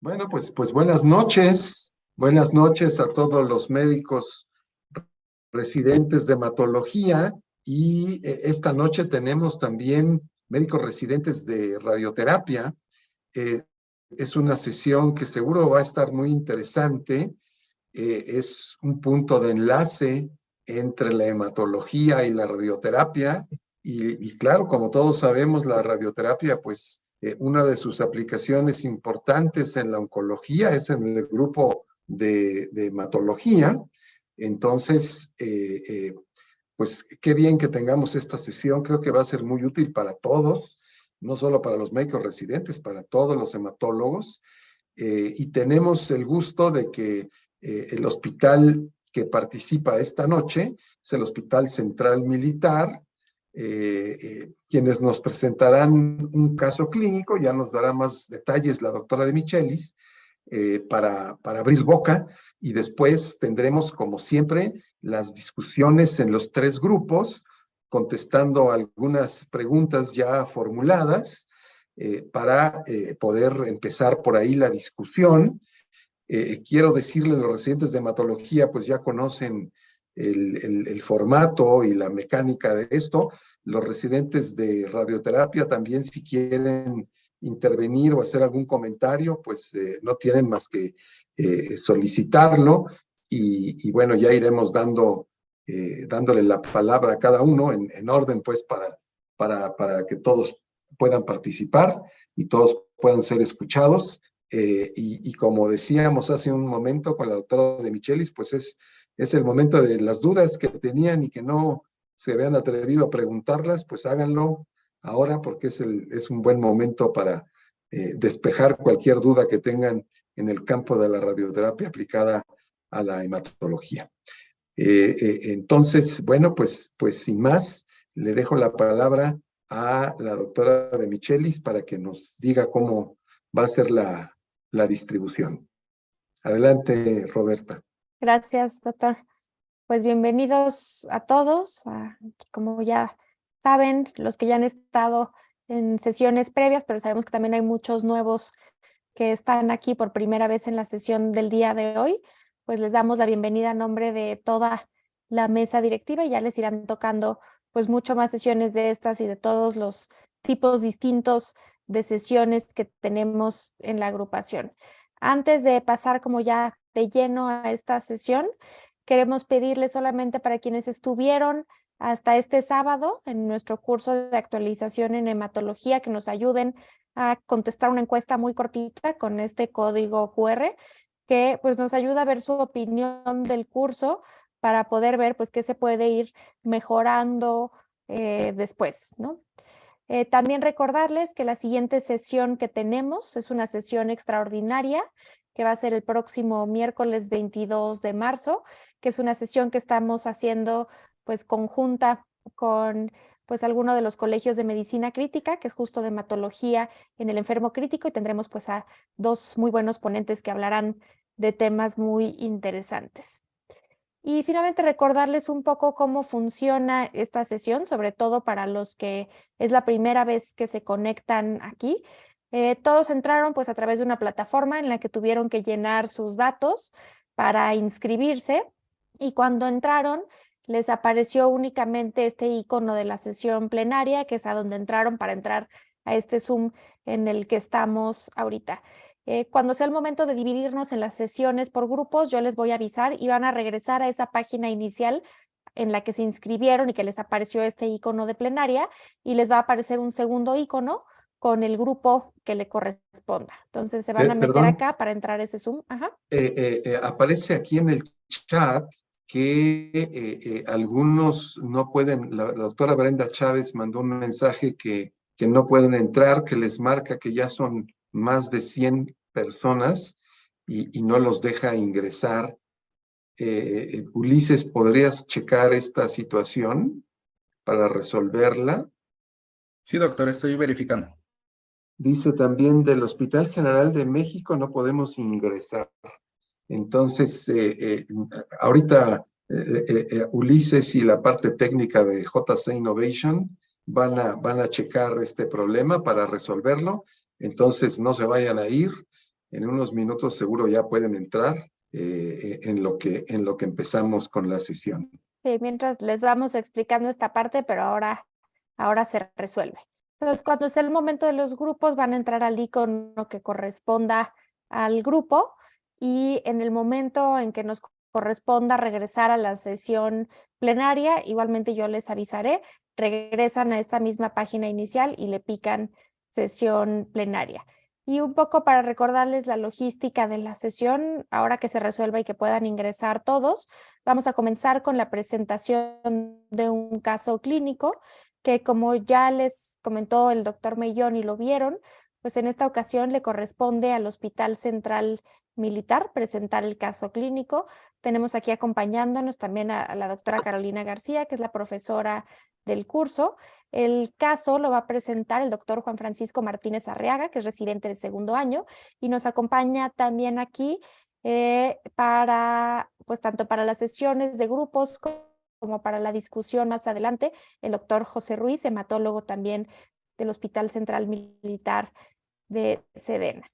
Bueno, pues buenas noches. Buenas noches a todos los médicos residentes de hematología y esta noche tenemos también médicos residentes de radioterapia. Eh, es una sesión que seguro va a estar muy interesante. Es un punto de enlace entre la hematología y la radioterapia. Y claro, como todos sabemos, la radioterapia, pues una de sus aplicaciones importantes en la oncología es en el grupo de hematología. Entonces, pues qué bien que tengamos esta sesión. Creo que va a ser muy útil para todos, no solo para los médicos residentes, para todos los hematólogos. Y tenemos el gusto de que el hospital que participa esta noche es el Hospital Central Militar, quienes nos presentarán un caso clínico. Ya nos dará más detalles la doctora de Michelis, para abrir boca, y después tendremos, como siempre, las discusiones en los tres grupos, contestando algunas preguntas ya formuladas, para poder empezar por ahí la discusión. Quiero decirles, los residentes de hematología pues ya conocen el formato y la mecánica de esto. Los residentes de radioterapia también, si quieren intervenir o hacer algún comentario, pues no tienen más que solicitarlo, y bueno, ya iremos dándole la palabra a cada uno en orden, pues para que todos puedan participar y todos puedan ser escuchados. Y como decíamos hace un momento con la doctora de Michelis, pues es el momento de las dudas que tenían y que no se habían atrevido a preguntarlas, pues háganlo ahora, porque es un buen momento para despejar cualquier duda que tengan en el campo de la radioterapia aplicada a la hematología. Entonces, bueno, pues sin más, le dejo la palabra a la doctora de Michelis para que nos diga cómo va a ser la distribución. Adelante, Roberta. Gracias, doctor. Pues bienvenidos a todos. Como ya saben, los que ya han estado en sesiones previas, pero sabemos que también hay muchos nuevos que están aquí por primera vez en la sesión del día de hoy, pues les damos la bienvenida a nombre de toda la mesa directiva, y ya les irán tocando pues mucho más sesiones de estas y de todos los tipos distintos de sesiones que tenemos en la agrupación. Antes de pasar como ya de lleno a esta sesión, queremos pedirles solamente para quienes estuvieron hasta este sábado en nuestro curso de actualización en hematología, que nos ayuden a contestar una encuesta muy cortita con este código QR, que pues nos ayuda a ver su opinión del curso para poder ver pues qué se puede ir mejorando después, ¿no? También recordarles que la siguiente sesión que tenemos es una sesión extraordinaria que va a ser el próximo miércoles 22 de marzo, que es una sesión que estamos haciendo pues conjunta con pues alguno de los colegios de medicina crítica, que es justo de hematología en el enfermo crítico, y tendremos pues a dos muy buenos ponentes que hablarán de temas muy interesantes. Y finalmente recordarles un poco cómo funciona esta sesión, sobre todo para los que es la primera vez que se conectan aquí. Todos entraron pues a través de una plataforma en la que tuvieron que llenar sus datos para inscribirse, y cuando entraron les apareció únicamente este icono de la sesión plenaria, que es a donde entraron para entrar a este Zoom en el que estamos ahorita. Cuando sea el momento de dividirnos en las sesiones por grupos, yo les voy a avisar y van a regresar a esa página inicial en la que se inscribieron y que les apareció este icono de plenaria, y les va a aparecer un segundo icono con el grupo que le corresponda. Entonces se van a meter Perdón, acá para entrar a ese Zoom. Ajá. aparece aquí en el chat que algunos no pueden. La doctora Brenda Chávez mandó un mensaje que no pueden entrar, que les marca que ya son más de 100 personas y no los deja ingresar. Ulises, ¿podrías checar esta situación para resolverla? Sí, doctor, estoy verificando. Dice también: del Hospital General de México no podemos ingresar. Entonces, ahorita Ulises y la parte técnica de JC Innovation van a checar este problema para resolverlo. Entonces, no se vayan a ir. En unos minutos seguro ya pueden entrar en lo que empezamos con la sesión. Sí, mientras les vamos explicando esta parte, pero ahora se resuelve. Entonces, cuando es el momento de los grupos, van a entrar al icono que corresponda al grupo y en el momento en que nos corresponda regresar a la sesión plenaria, igualmente yo les avisaré, regresan a esta misma página inicial y le pican sesión plenaria. Y un poco para recordarles la logística de la sesión, ahora que se resuelva y que puedan ingresar todos, vamos a comenzar con la presentación de un caso clínico que, como ya les comentó el doctor Mellón y lo vieron, pues en esta ocasión le corresponde al Hospital Central Militar presentar el caso clínico. Tenemos aquí acompañándonos también a la doctora Carolina García, que es la profesora del curso. El caso lo va a presentar el doctor Juan Francisco Martínez Arriaga, que es residente de segundo año, y nos acompaña también aquí pues tanto para las sesiones de grupos como para la discusión más adelante, el doctor José Ruiz, hematólogo también del Hospital Central Militar de Sedena.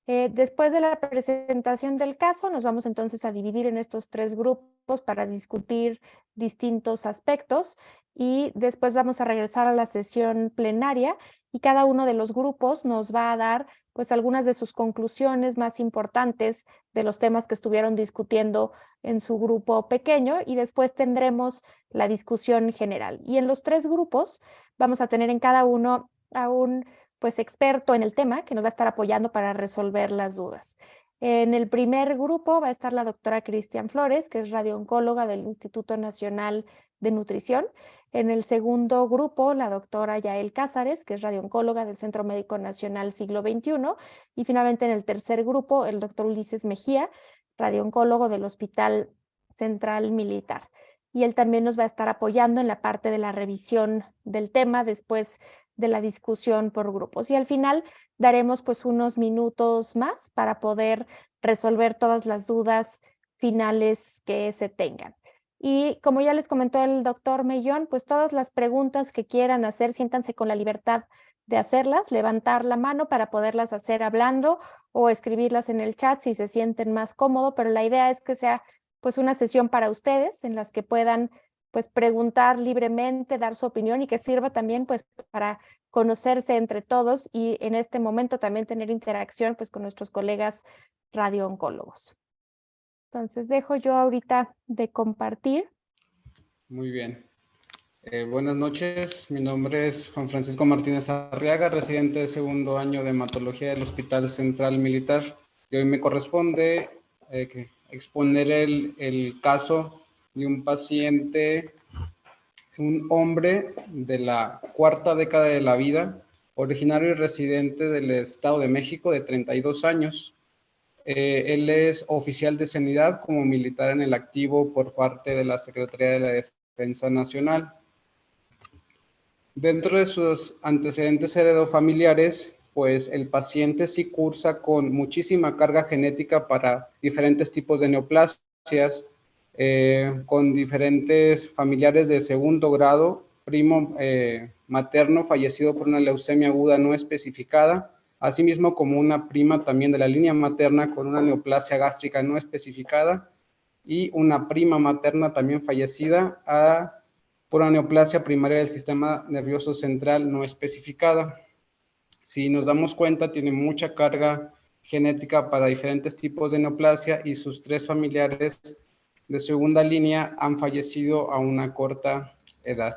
Después de la presentación del caso, nos vamos entonces a dividir en estos 3 grupos para discutir distintos aspectos y después vamos a regresar a la sesión plenaria y cada uno de los grupos nos va a dar pues algunas de sus conclusiones más importantes de los temas que estuvieron discutiendo en su grupo pequeño y después tendremos la discusión general. Y en los 3 grupos vamos a tener en cada uno a un pues experto en el tema que nos va a estar apoyando para resolver las dudas. En el primer grupo va a estar la doctora Cristian Flores, que es radiooncóloga del Instituto Nacional de Nutrición. En el segundo grupo, la doctora Yael Cázares, que es radiooncóloga del Centro Médico Nacional Siglo XXI. Y finalmente en el tercer grupo, el doctor Ulises Mejía, radiooncólogo del Hospital Central Militar. Y él también nos va a estar apoyando en la parte de la revisión del tema después de la discusión por grupos. Y al final daremos pues unos minutos más para poder resolver todas las dudas finales que se tengan. Y como ya les comentó el doctor Mellón, pues todas las preguntas que quieran hacer, siéntanse con la libertad de hacerlas, levantar la mano para poderlas hacer hablando o escribirlas en el chat si se sienten más cómodo, pero la idea es que sea pues una sesión para ustedes en las que puedan pues preguntar libremente, dar su opinión y que sirva también pues para conocerse entre todos y en este momento también tener interacción pues con nuestros colegas radiooncólogos. Entonces dejo yo ahorita de compartir. Muy bien. Buenas noches, mi nombre es Juan Francisco Martínez Arriaga, residente de segundo año de hematología del Hospital Central Militar. Y hoy me corresponde exponer el caso de un paciente, un hombre de la cuarta década de la vida, originario y residente del Estado de México de 32 años. Él es oficial de sanidad como militar en el activo por parte de la Secretaría de la Defensa Nacional. Dentro de sus antecedentes heredofamiliares, pues el paciente sí cursa con muchísima carga genética para diferentes tipos de neoplasias, con diferentes familiares de segundo grado, primo materno fallecido por una leucemia aguda no especificada, asimismo como una prima también de la línea materna con una neoplasia gástrica no especificada y una prima materna también fallecida por una neoplasia primaria del sistema nervioso central no especificada. Si nos damos cuenta, tiene mucha carga genética para diferentes tipos de neoplasia y sus 3 familiares de segunda línea han fallecido a una corta edad.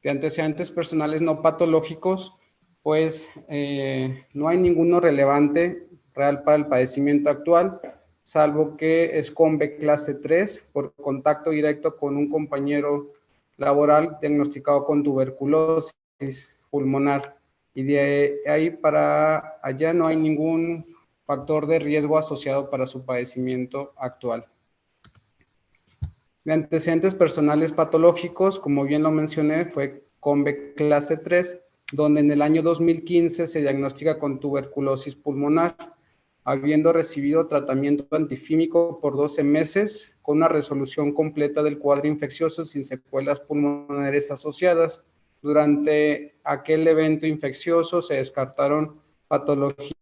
De antecedentes personales no patológicos, pues no hay ninguno relevante real para el padecimiento actual, salvo que es COMBE clase 3 por contacto directo con un compañero laboral diagnosticado con tuberculosis pulmonar. Y de ahí para allá no hay ningún factor de riesgo asociado para su padecimiento actual. De antecedentes personales patológicos, como bien lo mencioné, fue COMBE clase 3, donde en el año 2015 se diagnostica con tuberculosis pulmonar, habiendo recibido tratamiento antifímico por 12 meses, con una resolución completa del cuadro infeccioso sin secuelas pulmonares asociadas. Durante aquel evento infeccioso se descartaron patologías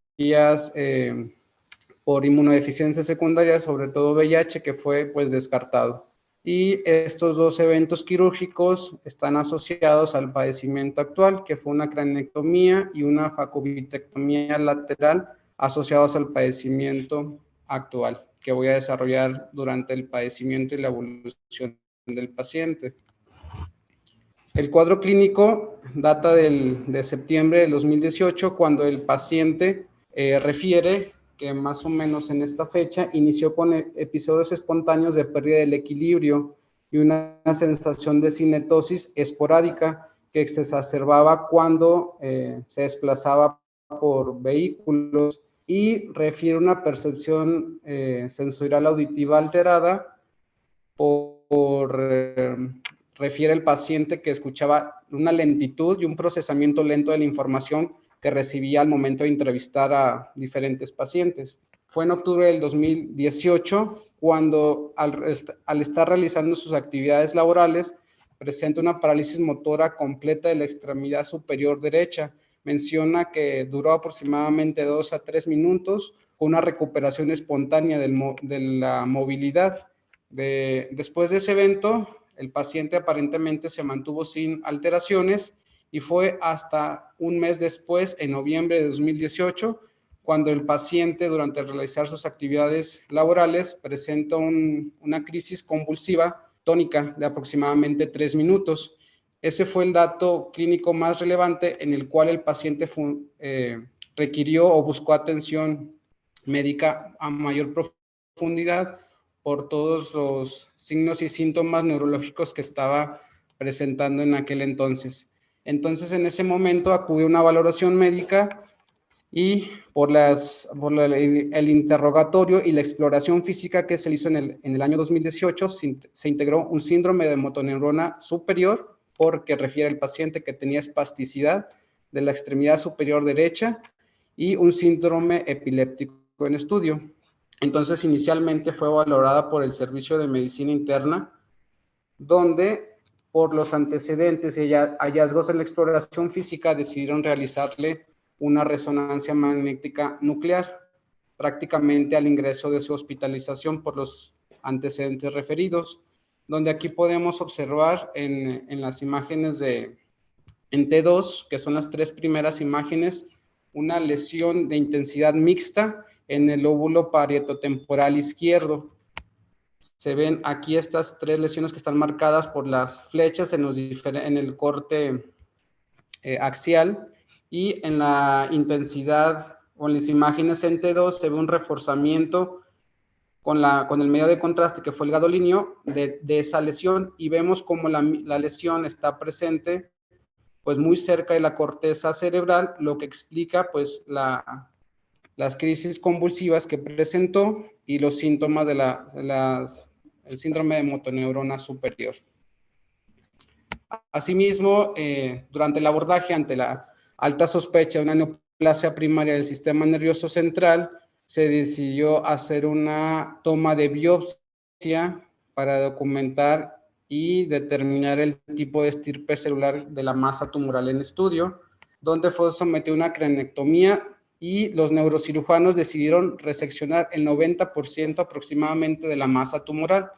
por inmunodeficiencia secundaria, sobre todo VIH, que fue pues descartado. Y estos dos eventos quirúrgicos están asociados al padecimiento actual, que fue una cranectomía y una facovitrectomía lateral asociados al padecimiento actual, que voy a desarrollar durante el padecimiento y la evolución del paciente. El cuadro clínico data de septiembre del 2018, cuando el paciente refiere que más o menos en esta fecha inició con episodios espontáneos de pérdida del equilibrio y una sensación de cinetosis esporádica que se exacerbaba cuando se desplazaba por vehículos, y refiere una percepción sensorial auditiva alterada refiere el paciente que escuchaba una lentitud y un procesamiento lento de la información que recibía al momento de entrevistar a diferentes pacientes. Fue en octubre del 2018 cuando, al estar realizando sus actividades laborales, presenta una parálisis motora completa de la extremidad superior derecha. Menciona que duró aproximadamente 2 a 3 minutos, con una recuperación espontánea de la movilidad. Después de ese evento, el paciente aparentemente se mantuvo sin alteraciones, y fue hasta un mes después, en noviembre de 2018, cuando el paciente, durante realizar sus actividades laborales, presenta una crisis convulsiva tónica de aproximadamente 3 minutos. Ese fue el dato clínico más relevante en el cual el paciente requirió o buscó atención médica a mayor profundidad por todos los signos y síntomas neurológicos que estaba presentando en aquel entonces. Entonces, en ese momento acudió a una valoración médica, y por el interrogatorio y la exploración física que se hizo en el año 2018, se integró un síndrome de motoneurona superior, porque refiere el paciente que tenía espasticidad de la extremidad superior derecha y un síndrome epiléptico en estudio. Entonces, inicialmente fue valorada por el Servicio de Medicina Interna, donde por los antecedentes y hallazgos en la exploración física decidieron realizarle una resonancia magnética nuclear, prácticamente al ingreso de su hospitalización por los antecedentes referidos, donde aquí podemos observar en las imágenes en T2, que son las 3 primeras imágenes, una lesión de intensidad mixta en el lóbulo parietotemporal izquierdo. Se ven aquí estas 3 lesiones que están marcadas por las flechas en el corte axial, y en la intensidad o en las imágenes en T2 se ve un reforzamiento con el medio de contraste, que fue el gadolinio, de esa lesión, y vemos como la lesión está presente pues muy cerca de la corteza cerebral, lo que explica pues las crisis convulsivas que presentó y los síntomas el síndrome de motoneurona superior. Asimismo, durante el abordaje, ante la alta sospecha de una neoplasia primaria del sistema nervioso central, se decidió hacer una toma de biopsia para documentar y determinar el tipo de estirpe celular de la masa tumoral en estudio, donde fue sometida a una cranectomía, y los neurocirujanos decidieron reseccionar el 90% aproximadamente de la masa tumoral,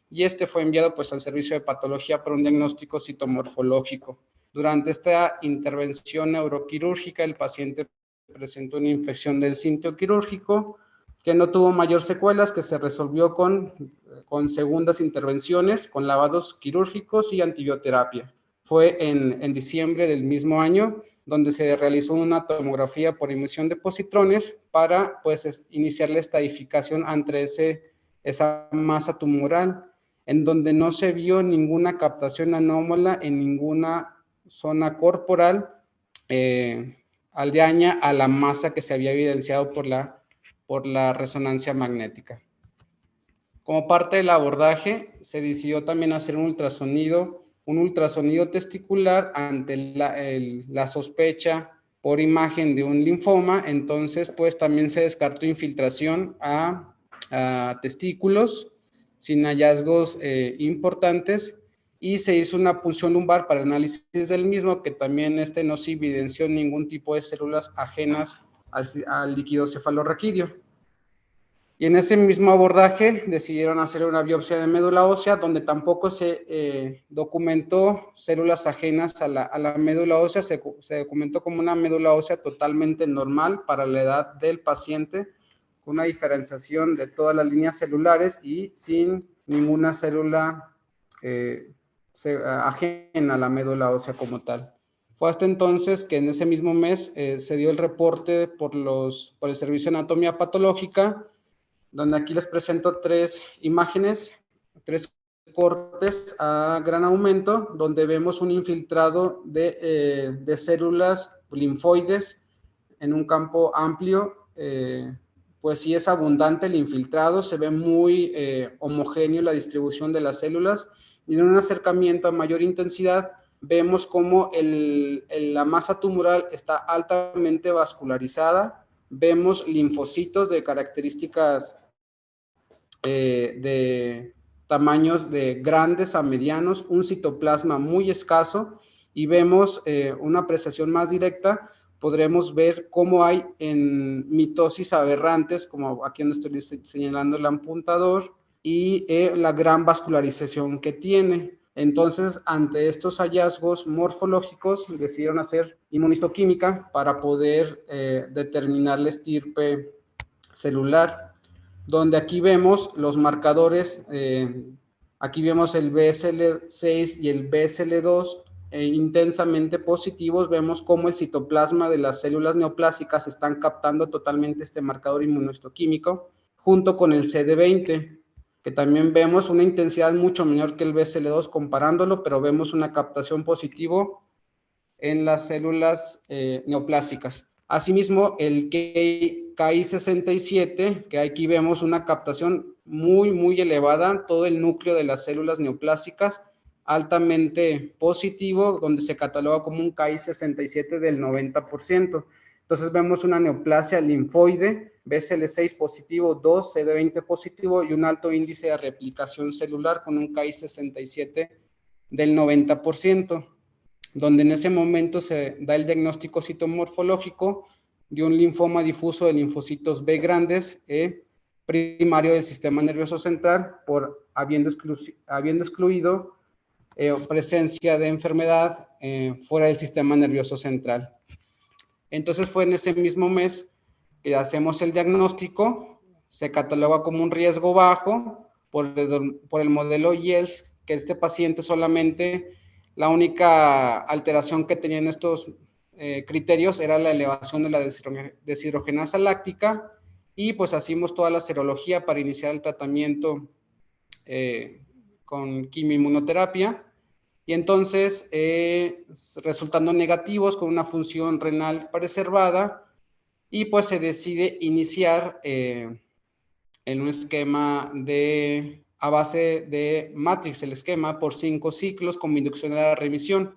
y este fue enviado pues al servicio de patología para un diagnóstico citomorfológico. Durante esta intervención neuroquirúrgica, el paciente presentó una infección del sitio quirúrgico que no tuvo mayor secuelas, que se resolvió con segundas intervenciones, con lavados quirúrgicos y antibioterapia. Fue en diciembre del mismo año donde se realizó una tomografía por emisión de positrones para pues iniciar la estadificación ante esa masa tumoral, en donde no se vio ninguna captación anómala en ninguna zona corporal aldeaña a la masa que se había evidenciado por la resonancia magnética. Como parte del abordaje, se decidió también hacer un ultrasonido testicular ante la sospecha por imagen de un linfoma. Entonces, pues también se descartó infiltración a testículos sin hallazgos importantes, y se hizo una punción lumbar para análisis del mismo, que también no se evidenció ningún tipo de células ajenas al líquido cefalorraquídeo. Y en ese mismo abordaje decidieron hacer una biopsia de médula ósea, donde tampoco se documentó células ajenas a la médula ósea, se documentó como una médula ósea totalmente normal para la edad del paciente, con una diferenciación de todas las líneas celulares y sin ninguna célula ajena a la médula ósea como tal. Fue hasta entonces que en ese mismo mes se dio el reporte por el Servicio de Anatomía Patológica, donde aquí les presento 3 imágenes, 3 cortes a gran aumento, donde vemos un infiltrado de células linfoides en un campo amplio. Pues sí es abundante el infiltrado, se ve muy homogéneo la distribución de las células, y en un acercamiento a mayor intensidad vemos como la masa tumoral está altamente vascularizada, vemos linfocitos de características de tamaños de grandes a medianos, un citoplasma muy escaso, y vemos una apreciación más directa, podremos ver cómo hay en mitosis aberrantes, como aquí donde estoy señalando el apuntador, y la gran vascularización que tiene. Entonces, ante estos hallazgos morfológicos, decidieron hacer inmunistoquímica para poder determinar la estirpe celular, donde aquí vemos los marcadores, aquí vemos el BSL6 y el BSL2 intensamente positivos. Vemos cómo el citoplasma de las células neoplásicas están captando totalmente este marcador inmunohistoquímico, junto con el CD20, que también vemos una intensidad mucho menor que el BSL2 comparándolo, pero vemos una captación positivo en las células neoplásicas. Asimismo, el KI67, que aquí vemos una captación muy elevada, todo el núcleo de las células neoplásicas altamente positivo, donde se cataloga como un KI67 del 90%. Entonces vemos una neoplasia linfoide, BSL6 positivo, 2, CD20 positivo y un alto índice de replicación celular con un KI67 del 90%. Donde en ese momento se da el diagnóstico citomorfológico de un linfoma difuso de linfocitos B grandes primario del sistema nervioso central, por habiendo excluido presencia de enfermedad fuera del sistema nervioso central. Entonces fue en ese mismo mes que hacemos el diagnóstico, se cataloga como un riesgo bajo por el modelo YELS, que este paciente solamente, la única alteración que tenía en estos criterios era la elevación de la deshidrogenasa láctica, y pues hacemos toda la serología para iniciar el tratamiento con quimioinmunoterapia, y entonces resultando negativos con una función renal preservada, y pues se decide iniciar en un esquema a base de Matrix, el esquema por 5 ciclos con inducción de la remisión,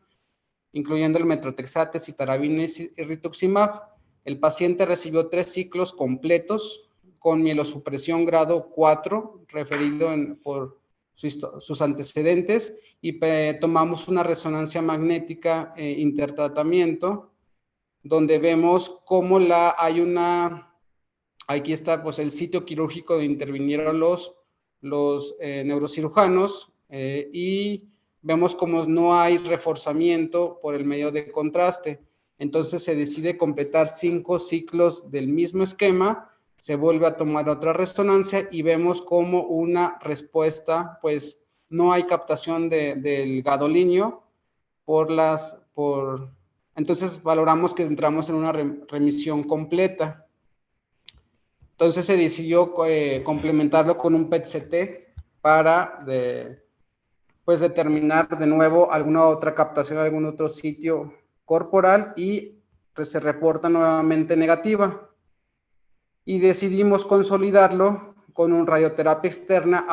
incluyendo el metotrexate, citarabina y rituximab. El paciente recibió 3 ciclos completos con mielosupresión grado 4, referido por sus antecedentes, y tomamos una resonancia magnética intertratamiento, donde vemos cómo aquí está pues el sitio quirúrgico donde intervinieron los neurocirujanos, y vemos como no hay reforzamiento por el medio de contraste. Entonces se decide completar 5 ciclos del mismo esquema, se vuelve a tomar otra resonancia y vemos como una respuesta, pues no hay captación del gadolinio entonces valoramos que entramos en una remisión completa. Entonces se decidió complementarlo con un PET-CT para pues determinar de nuevo alguna otra captación de algún otro sitio corporal, y pues se reporta nuevamente negativa. Y decidimos consolidarlo con un radioterapia externa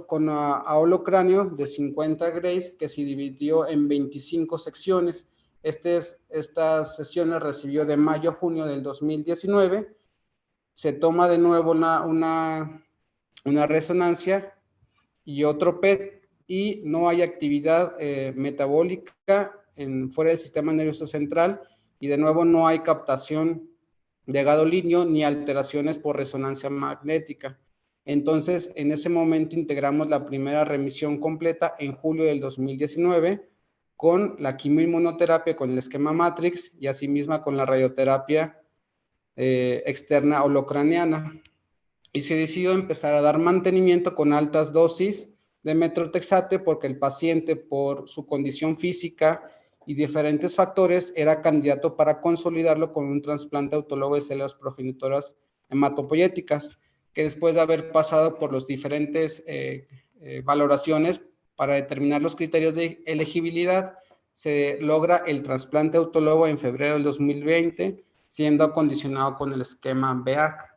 con aolocráneo de 50 grays, que se dividió en 25 secciones. Estas sesiones recibió de mayo a junio del 2019. Se toma de nuevo una resonancia y otro PET, y no hay actividad metabólica fuera del sistema nervioso central, y de nuevo no hay captación de gadolinio ni alteraciones por resonancia magnética. Entonces, en ese momento integramos la primera remisión completa en julio del 2019 con la quimioinmunoterapia, con el esquema Matrix y asimismo con la radioterapia externa holocraniana. Y se decidió empezar a dar mantenimiento con altas dosis de metrotexate porque el paciente, por su condición física y diferentes factores, era candidato para consolidarlo con un trasplante autólogo de células progenitoras hematopoyéticas, que después de haber pasado por los diferentes valoraciones para determinar los criterios de elegibilidad, se logra el trasplante autólogo en febrero del 2020, siendo acondicionado con el esquema BEAC.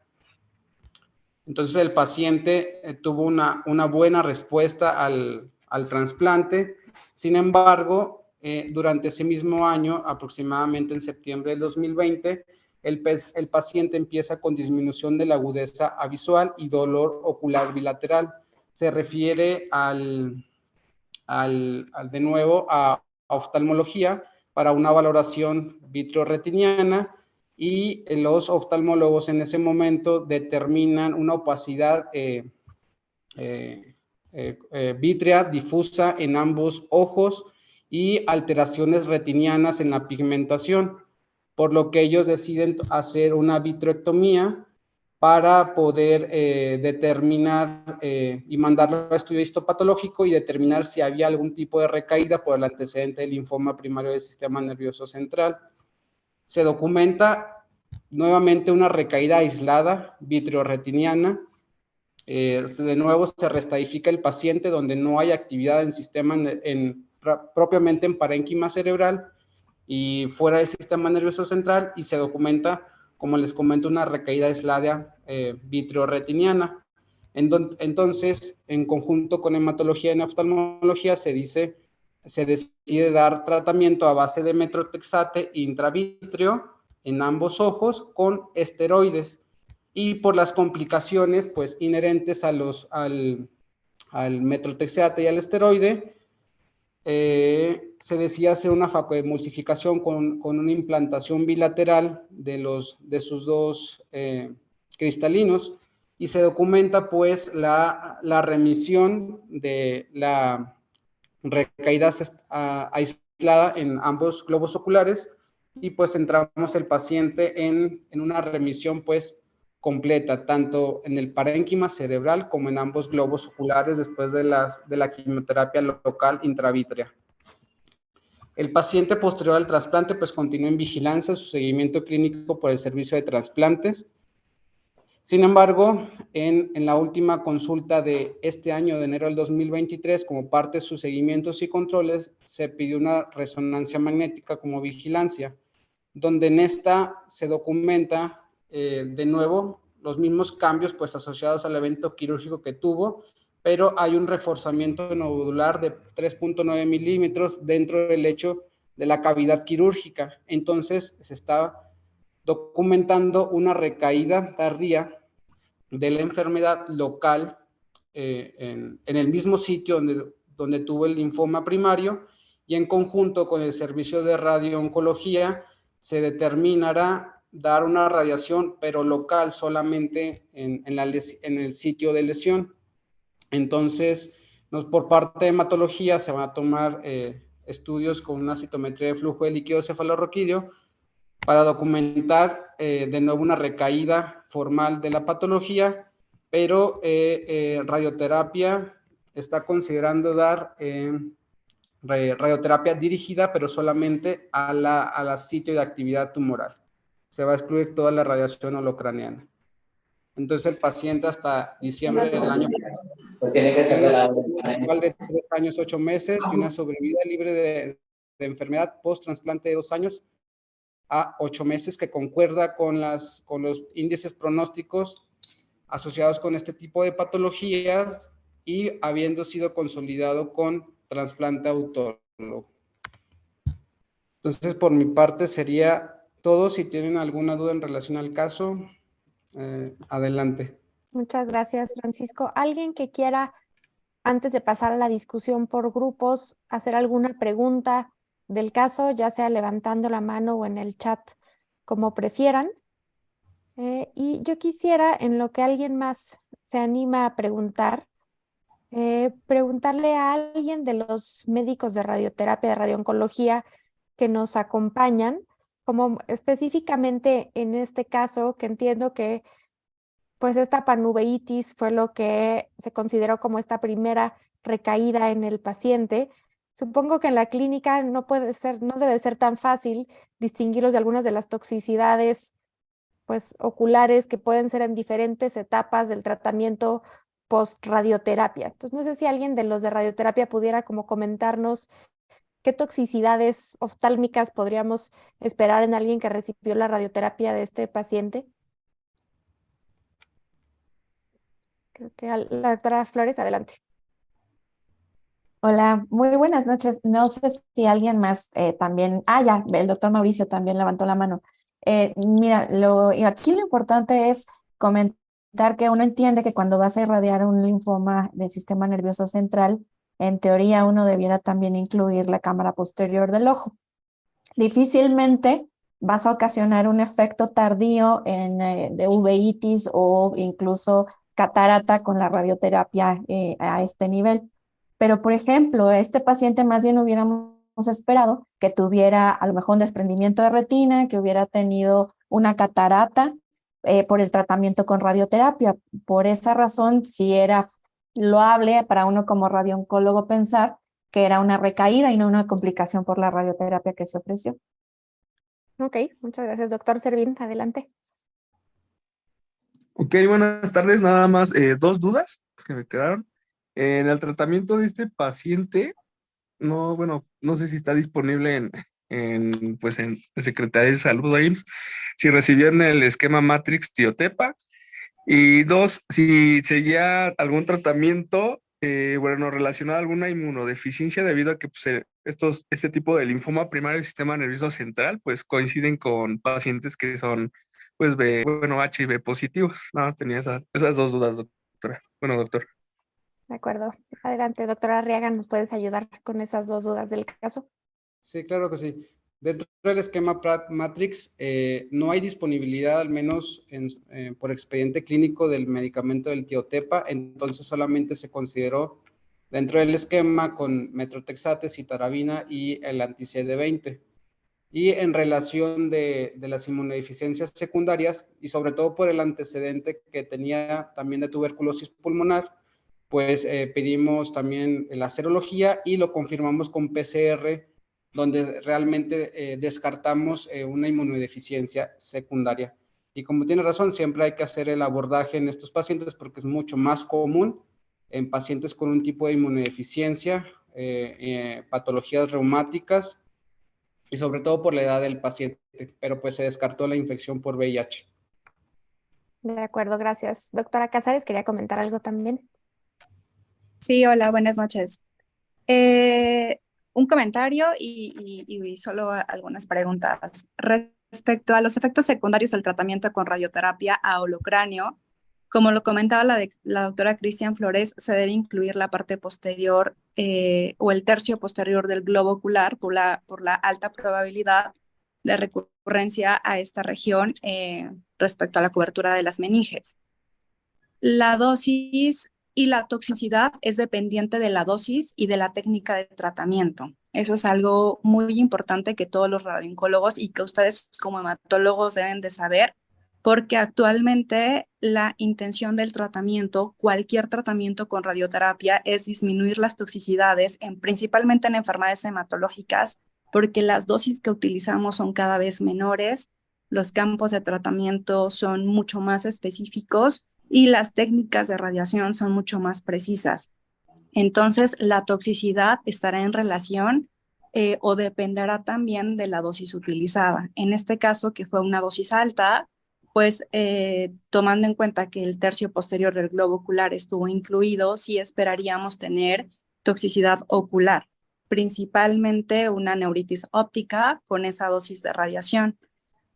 Entonces el paciente tuvo una buena respuesta al trasplante. Sin embargo, durante ese mismo año, aproximadamente en septiembre del 2020, el paciente empieza con disminución de la agudeza visual y dolor ocular bilateral. Se refiere de nuevo a oftalmología para una valoración vitreoretiniana, y los oftalmólogos en ese momento determinan una opacidad vítrea difusa en ambos ojos y alteraciones retinianas en la pigmentación, por lo que ellos deciden hacer una vitrectomía para poder determinar y mandarlo a estudio histopatológico y determinar si había algún tipo de recaída por el antecedente del linfoma primario del sistema nervioso central. Se documenta nuevamente una recaída aislada vitreoretiniana. De nuevo se restadifica el paciente donde no hay actividad en sistema propiamente en parénquima cerebral y fuera del sistema nervioso central, y se documenta, como les comento, una recaída aislada vitreoretiniana. Entonces, en conjunto con hematología y oftalmología, se decide dar tratamiento a base de metrotexate intravítreo en ambos ojos con esteroides, y por las complicaciones pues inherentes al metrotexate y al esteroide, se decide hacer una facoemulsificación con una implantación bilateral de sus dos cristalinos, y se documenta pues la remisión de la recaída aislada en ambos globos oculares, y pues entramos el paciente en una remisión pues completa, tanto en el parénquima cerebral como en ambos globos oculares después de la quimioterapia local intravítrea. El paciente posterior al trasplante pues continuó en vigilancia, su seguimiento clínico por el servicio de trasplantes. Sin embargo, en la última consulta de este año, de enero del 2023, como parte de sus seguimientos y controles, se pidió una resonancia magnética como vigilancia, donde en esta se documenta de nuevo los mismos cambios pues asociados al evento quirúrgico que tuvo, pero hay un reforzamiento nodular de 3.9 milímetros dentro del lecho de la cavidad quirúrgica. Entonces se está documentando una recaída tardía de la enfermedad local en el mismo sitio donde tuvo el linfoma primario, y en conjunto con el servicio de radiooncología se determinará dar una radiación, pero local, solamente en el sitio de lesión. Entonces, por parte de hematología se van a tomar estudios con una citometría de flujo de líquido cefalorraquídeo para documentar de nuevo una recaída formal de la patología, pero radioterapia está considerando dar radioterapia dirigida, pero solamente a la sitio de actividad tumoral. Se va a excluir toda la radiación holocraniana. Entonces el paciente hasta diciembre del año pues tiene que ser de 3 años, 8 meses y una sobrevida libre de enfermedad post-trasplante de 2 años a 8 meses, que concuerda con los índices pronósticos asociados con este tipo de patologías y habiendo sido consolidado con trasplante autólogo. Entonces, por mi parte sería todo. Si tienen alguna duda en relación al caso, adelante. Muchas gracias, Francisco. ¿Alguien que quiera, antes de pasar a la discusión por grupos, hacer alguna pregunta del caso, ya sea levantando la mano o en el chat, como prefieran? Y yo quisiera, en lo que alguien más se anima a preguntar, preguntarle a alguien de los médicos de radioterapia, de radiooncología que nos acompañan, como específicamente en este caso, que entiendo que pues esta panuveitis fue lo que se consideró como esta primera recaída en el paciente. Supongo que en la clínica no debe ser tan fácil distinguirlos de algunas de las toxicidades pues oculares que pueden ser en diferentes etapas del tratamiento post-radioterapia. Entonces, no sé si alguien de los de radioterapia pudiera como comentarnos qué toxicidades oftálmicas podríamos esperar en alguien que recibió la radioterapia de este paciente. Creo que la doctora Flores, adelante. Hola, muy buenas noches. No sé si alguien más también, ya, el doctor Mauricio también levantó la mano. Mira, y aquí lo importante es comentar que uno entiende que cuando vas a irradiar un linfoma del sistema nervioso central, en teoría uno debiera también incluir la cámara posterior del ojo. Difícilmente vas a ocasionar un efecto tardío de uveitis o incluso catarata con la radioterapia a este nivel. Pero, por ejemplo, este paciente más bien hubiéramos esperado que tuviera a lo mejor un desprendimiento de retina, que hubiera tenido una catarata por el tratamiento con radioterapia. Por esa razón, sí era loable para uno como radiooncólogo pensar que era una recaída y no una complicación por la radioterapia que se ofreció. Ok, muchas gracias, doctor Servín, adelante. Ok, buenas tardes. Nada más dos dudas que me quedaron. En el tratamiento de este paciente, no sé si está disponible en Secretaría de Salud o IMSS, si recibieron el esquema Matrix Tiotepa. Y dos, si seguía algún tratamiento, relacionado a alguna inmunodeficiencia debido a que pues, este tipo de linfoma primario del sistema nervioso central, pues coinciden con pacientes que son, pues, HIV positivos. Nada más tenía esas dos dudas, doctora. Bueno, doctor. De acuerdo. Adelante, doctora Arriaga, ¿nos puedes ayudar con esas dos dudas del caso? Sí, claro que sí. Dentro del esquema Matrix no hay disponibilidad, al menos por expediente clínico, del medicamento del Tiotepa, entonces solamente se consideró dentro del esquema con metrotexate, citarabina y el anti-CD20. Y en relación de las inmunodeficiencias secundarias, y sobre todo por el antecedente que tenía también de tuberculosis pulmonar, pues pedimos también la serología y lo confirmamos con PCR, donde realmente descartamos una inmunodeficiencia secundaria. Y como tiene razón, siempre hay que hacer el abordaje en estos pacientes porque es mucho más común en pacientes con un tipo de inmunodeficiencia, patologías reumáticas y sobre todo por la edad del paciente, pero pues se descartó la infección por VIH. De acuerdo, gracias. Doctora Casares, quería comentar algo también. Sí, hola, buenas noches. Un comentario y solo algunas preguntas. Respecto a los efectos secundarios del tratamiento con radioterapia a holocráneo, como lo comentaba la doctora Cristian Flores, se debe incluir la parte posterior o el tercio posterior del globo ocular por la alta probabilidad de recurrencia a esta región respecto a la cobertura de las meninges. La dosis y la toxicidad es dependiente de la dosis y de la técnica de tratamiento. Eso es algo muy importante que todos los radiooncólogos y que ustedes como hematólogos deben de saber, porque actualmente la intención del tratamiento, cualquier tratamiento con radioterapia, es disminuir las toxicidades, principalmente en enfermedades hematológicas, porque las dosis que utilizamos son cada vez menores, los campos de tratamiento son mucho más específicos y las técnicas de radiación son mucho más precisas. Entonces, la toxicidad estará en relación o dependerá también de la dosis utilizada. En este caso, que fue una dosis alta, pues tomando en cuenta que el tercio posterior del globo ocular estuvo incluido, sí esperaríamos tener toxicidad ocular, principalmente una neuritis óptica con esa dosis de radiación.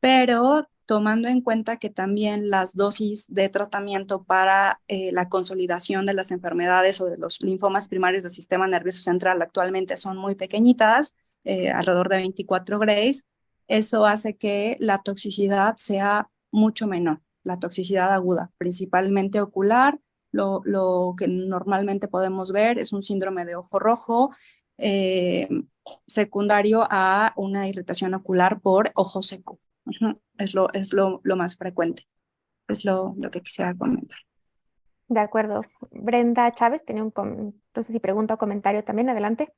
Pero tomando en cuenta que también las dosis de tratamiento para la consolidación de las enfermedades o de los linfomas primarios del sistema nervioso central actualmente son muy pequeñitas, alrededor de 24 grays, eso hace que la toxicidad sea mucho menor. la toxicidad aguda, principalmente ocular. Lo que normalmente podemos ver es un síndrome de ojo rojo, secundario a una irritación ocular por ojo seco. Es lo más frecuente. Es lo que quisiera comentar. De acuerdo. Brenda Chávez tenía no sé si pregunta o comentario también, adelante.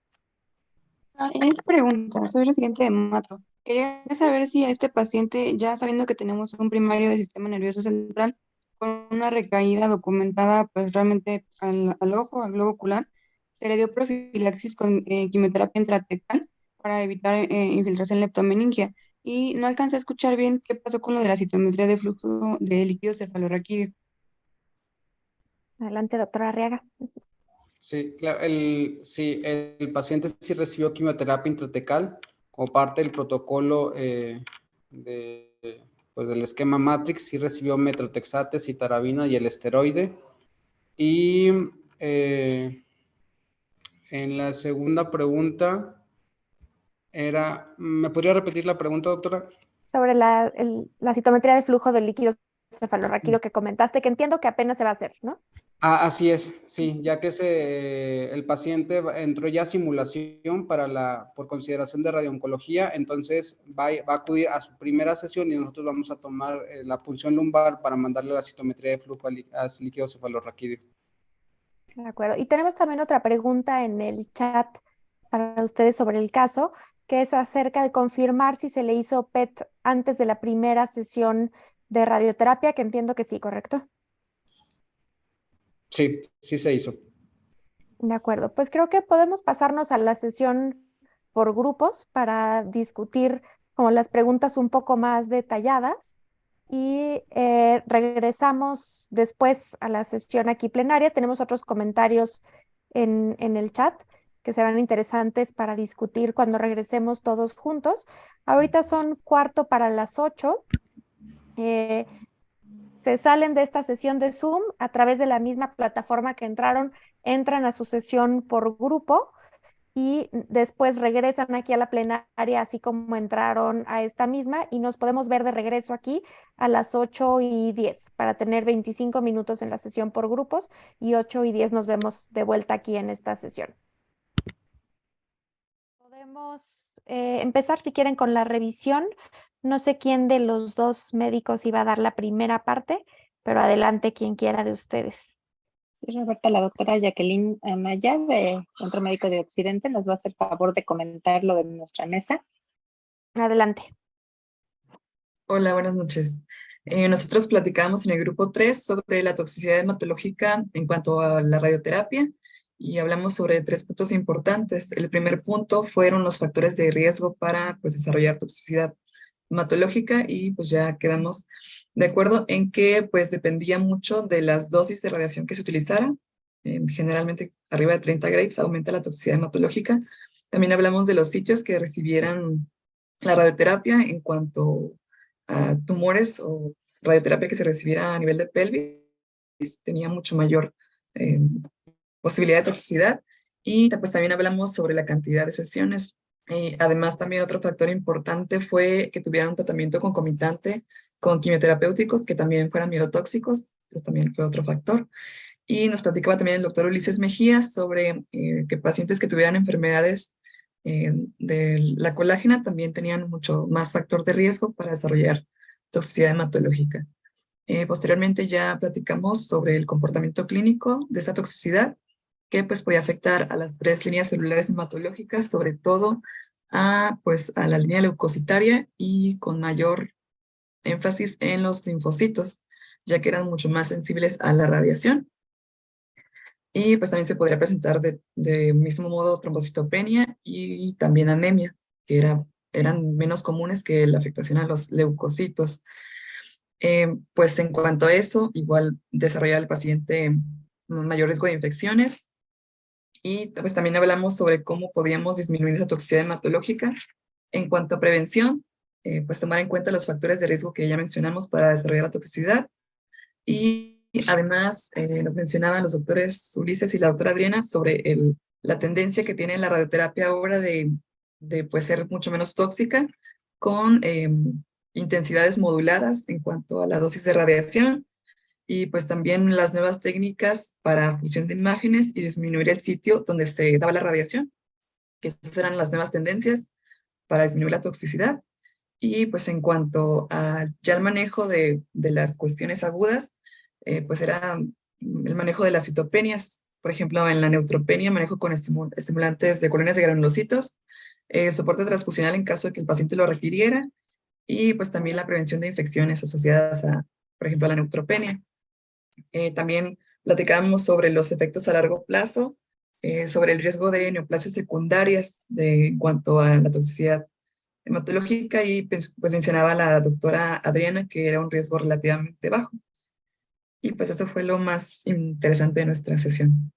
En esa pregunta, soy residente de Mato. Quería saber si a este paciente, ya sabiendo que tenemos un primario del sistema nervioso central con una recaída documentada pues realmente al ojo, al globo ocular, se le dio profilaxis con quimioterapia intratecal para evitar infiltración leptomeningia. Y no alcancé a escuchar bien qué pasó con lo de la citometría de flujo de líquido cefalorraquídeo. Adelante, doctora Arriaga. Sí, claro, el paciente sí recibió quimioterapia intratecal como parte del protocolo pues del esquema Matrix, sí recibió metrotexate, citarabina y el esteroide. Y en la segunda pregunta ¿me podría repetir la pregunta, doctora? Sobre la citometría de flujo de líquido cefalorraquídeo que comentaste, que entiendo que apenas se va a hacer, ¿no? Así es, sí, ya que el paciente entró ya a simulación por consideración de radiooncología, entonces va a acudir a su primera sesión y nosotros vamos a tomar la punción lumbar para mandarle la citometría de flujo a líquido cefalorraquídeo. De acuerdo. Y tenemos también otra pregunta en el chat para ustedes sobre el caso, que es acerca de confirmar si se le hizo PET antes de la primera sesión de radioterapia, que entiendo que sí, ¿correcto? Sí, sí se hizo. De acuerdo. Pues creo que podemos pasarnos a la sesión por grupos para discutir como las preguntas un poco más detalladas y regresamos después a la sesión aquí plenaria. Tenemos otros comentarios en el chat que serán interesantes para discutir cuando regresemos todos juntos. Ahorita son 7:45. Se salen de esta sesión de Zoom a través de la misma plataforma que entran a su sesión por grupo y después regresan aquí a la plenaria, así como entraron a esta misma, y nos podemos ver de regreso aquí a las 8:10 para tener 25 minutos en la sesión por grupos y 8:10 nos vemos de vuelta aquí en esta sesión. Podemos empezar si quieren con la revisión. No sé quién de los dos médicos iba a dar la primera parte, pero adelante quien quiera de ustedes. Sí, Roberta, la doctora Jacqueline Anaya de Centro Médico de Occidente nos va a hacer favor de comentar lo de nuestra mesa. Adelante. Hola, buenas noches. Nosotros platicábamos en el grupo 3 sobre la toxicidad hematológica en cuanto a la radioterapia y hablamos sobre 3 puntos importantes. El primer punto fueron los factores de riesgo para desarrollar toxicidad hematológica y pues ya quedamos de acuerdo en que pues dependía mucho de las dosis de radiación que se utilizaran. Generalmente arriba de 30 grays aumenta la toxicidad hematológica. También hablamos de los sitios que recibieran la radioterapia en cuanto a tumores o radioterapia que se recibiera a nivel de pelvis, tenía mucho mayor posibilidad de toxicidad. Y pues también hablamos sobre la cantidad de sesiones. Además, también otro factor importante fue que tuvieran un tratamiento concomitante con quimioterapéuticos que también fueran miotóxicos. Eso también fue otro factor. Y nos platicaba también el doctor Ulises Mejía sobre que pacientes que tuvieran enfermedades de la colágena también tenían mucho más factor de riesgo para desarrollar toxicidad hematológica. Posteriormente ya platicamos sobre el comportamiento clínico de esta toxicidad, que pues podía afectar a las 3 líneas celulares hematológicas, sobre todo a la línea leucocitaria y con mayor énfasis en los linfocitos, ya que eran mucho más sensibles a la radiación. Y pues también se podría presentar de mismo modo trombocitopenia y también anemia, que eran menos comunes que la afectación a los leucocitos. Pues en cuanto a eso, igual desarrollar el paciente mayor riesgo de infecciones. Y pues también hablamos sobre cómo podíamos disminuir esa toxicidad hematológica. En cuanto a prevención, pues tomar en cuenta los factores de riesgo que ya mencionamos para desarrollar la toxicidad. Y además nos mencionaban los doctores Ulises y la doctora Adriana sobre la tendencia que tiene la radioterapia ahora de pues ser mucho menos tóxica con intensidades moduladas en cuanto a la dosis de radiación, y pues también las nuevas técnicas para fusión de imágenes y disminuir el sitio donde se daba la radiación, que estas eran las nuevas tendencias para disminuir la toxicidad. Y pues en cuanto a ya el manejo de las cuestiones agudas, pues era el manejo de las citopenias. Por ejemplo, en la neutropenia, manejo con estimulantes de colonias de granulocitos, el soporte transfusional en caso de que el paciente lo requiriera, y pues también la prevención de infecciones asociadas a, por ejemplo, a la neutropenia. También platicábamos sobre los efectos a largo plazo, sobre el riesgo de neoplasias secundarias en cuanto a la toxicidad hematológica, y pues mencionaba la doctora Adriana que era un riesgo relativamente bajo. Y pues eso fue lo más interesante de nuestra sesión.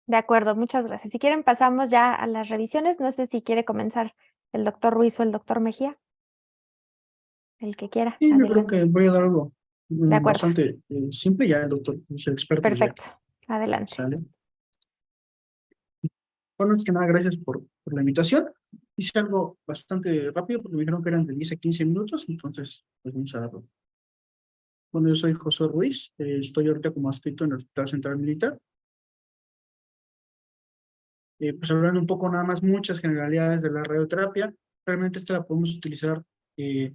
De acuerdo, muchas gracias. Si quieren pasamos ya a las revisiones. No sé si quiere comenzar el doctor Ruiz o el doctor Mejía. El que quiera. Sí, yo creo Adelante. que voy a dar algo De acuerdo. bastante simple, ya el doctor es el experto. Perfecto. Adelante. ¿Sale? Bueno, es que nada, gracias por la invitación. Hice algo bastante rápido porque me dijeron que eran de 10 a 15 minutos, entonces pues vamos a darlo. Bueno, yo soy José Ruiz, estoy ahorita como adscrito en el Hospital Central Militar. Pues hablando un poco nada más, muchas generalidades de la radioterapia. Realmente esta la podemos utilizar de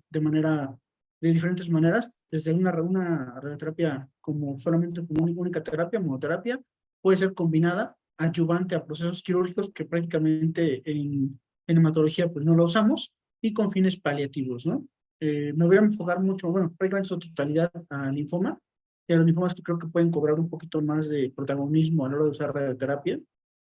diferentes maneras, desde una radioterapia como solamente como una única terapia, monoterapia, puede ser combinada, adyuvante a procesos quirúrgicos que prácticamente en hematología pues no la usamos, y con fines paliativos, ¿no? Me voy a enfocar mucho, bueno, prácticamente su totalidad a linfoma, y a los linfomas que creo que pueden cobrar un poquito más de protagonismo a la hora de usar radioterapia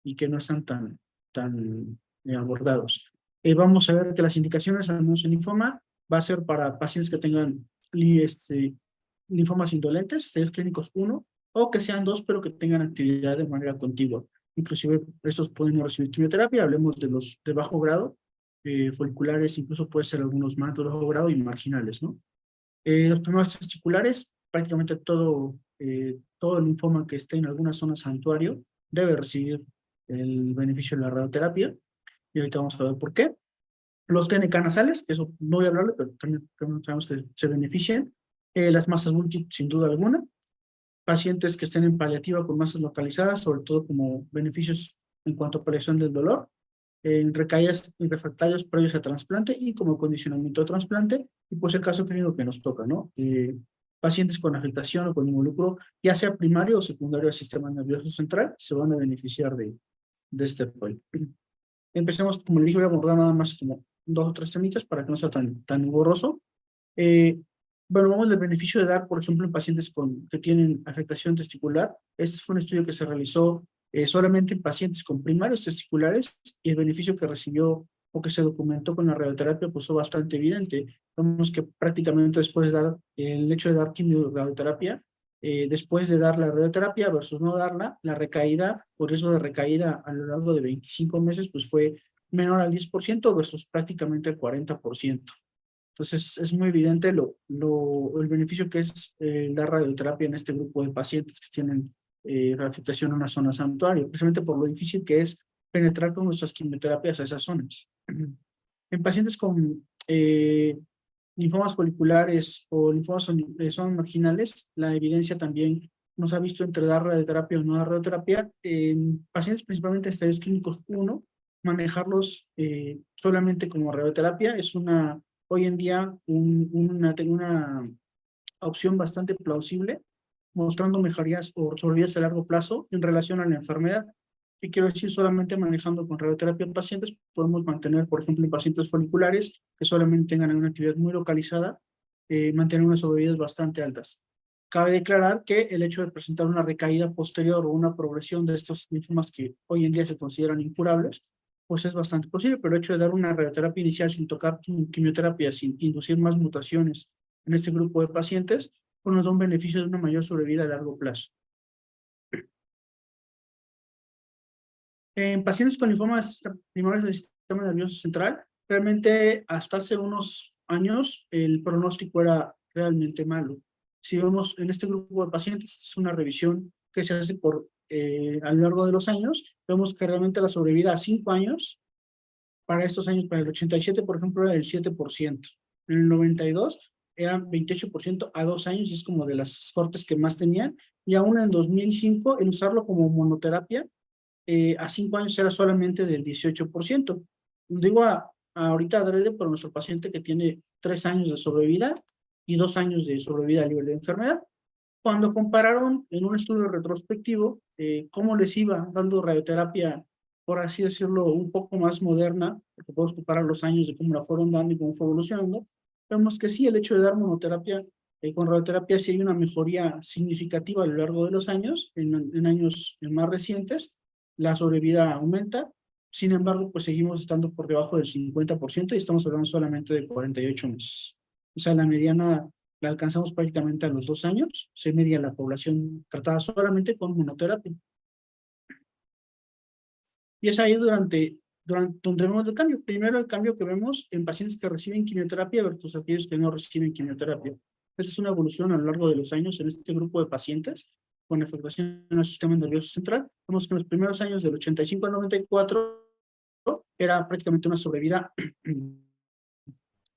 y que no están tan abordados. Vamos a ver que las indicaciones, al menos en linfoma, va a ser para pacientes que tengan linfomas indolentes, estadios clínicos 1, o que sean 2, pero que tengan actividad de manera contigua. Inclusive, estos pueden no recibir quimioterapia. Hablemos de los de bajo grado, foliculares, incluso puede ser algunos más de bajo grado y marginales, ¿no? Los primeros testiculares, prácticamente todo el linfoma que esté en alguna zona santuario debe recibir el beneficio de la radioterapia, y ahorita vamos a ver por qué. Los TNK nasales, que eso no voy a hablarle, pero también sabemos que se benefician. Las masas múltiples, sin duda alguna. Pacientes que estén en paliativa con masas localizadas, sobre todo como beneficios en cuanto a paliación del dolor. En recaídas y refractarios previos a trasplante y como condicionamiento de trasplante, y pues el caso clínico que nos toca, ¿no? Pacientes con afectación o con involucro, ya sea primario o secundario al sistema nervioso central, se van a beneficiar de este apoyo. Empecemos, como le dije, voy a abordar nada más como 2 o 3 temitas para que no sea tan borroso. Bueno, vamos al beneficio de dar, por ejemplo, en pacientes que tienen afectación testicular. Este fue un estudio que se realizó solamente en pacientes con primarios testiculares, y el beneficio que recibió o que se documentó con la radioterapia pues fue bastante evidente. Vemos que prácticamente después de dar el hecho de dar quimioterapia, después de dar la radioterapia versus no darla, la recaída, por eso de recaída a lo largo de 25 meses, pues fue menor al 10% versus prácticamente el 40%. Entonces es muy evidente el beneficio que es dar radioterapia en este grupo de pacientes que tienen afectación en una zona santuario, precisamente por lo difícil que es penetrar con nuestras quimioterapias a esas zonas. En pacientes con linfomas foliculares o linfomas zonas marginales, la evidencia también nos ha visto entre dar radioterapia o no dar radioterapia. En pacientes principalmente de estadios clínicos 1, manejarlos solamente como radioterapia es hoy en día una opción bastante plausible, mostrando mejorías o sobrevidas a largo plazo en relación a la enfermedad. ¿Qué quiero decir? Solamente manejando con radioterapia en pacientes, podemos mantener, por ejemplo, en pacientes foliculares que solamente tengan una actividad muy localizada, mantener unas sobrevidas bastante altas. Cabe declarar que el hecho de presentar una recaída posterior o una progresión de estos linfomas que hoy en día se consideran incurables, pues es bastante posible, pero el hecho de dar una radioterapia inicial sin tocar quimioterapia, sin inducir más mutaciones en este grupo de pacientes, pues nos da un beneficio de una mayor sobrevida a largo plazo. En pacientes con linfomas primarios del sistema nervioso central, realmente hasta hace unos años el pronóstico era realmente malo. Si vemos en este grupo de pacientes, es una revisión que se hace a lo largo de los años, vemos que realmente la sobrevida a 5 años, para estos años, para el 87, por ejemplo, era del 7%. En el 92 eran 28% a 2 años, y es como de las cortes que más tenían. Y aún en 2005, el usarlo como monoterapia, a 5 años era solamente del 18%. Digo ahorita adrede por nuestro paciente que tiene 3 años de sobrevida y 2 años de sobrevida libre de enfermedad. Cuando compararon en un estudio retrospectivo cómo les iba dando radioterapia, por así decirlo, un poco más moderna, porque podemos comparar los años de cómo la fueron dando y cómo fue evolucionando, vemos que sí, el hecho de dar monoterapia con radioterapia sí hay una mejoría significativa a lo largo de los años, en años más recientes, la sobrevida aumenta. Sin embargo, pues seguimos estando por debajo del 50% y estamos hablando solamente de 48 meses. O sea, la mediana la alcanzamos prácticamente a los 2 años, se media la población tratada solamente con monoterapia. Y es ahí donde vemos el cambio. Primero, el cambio que vemos en pacientes que reciben quimioterapia versus aquellos que no reciben quimioterapia. Esta es una evolución a lo largo de los años en este grupo de pacientes con afectación al sistema nervioso central. Vemos que en los primeros años del 85 al 94 era prácticamente una sobrevida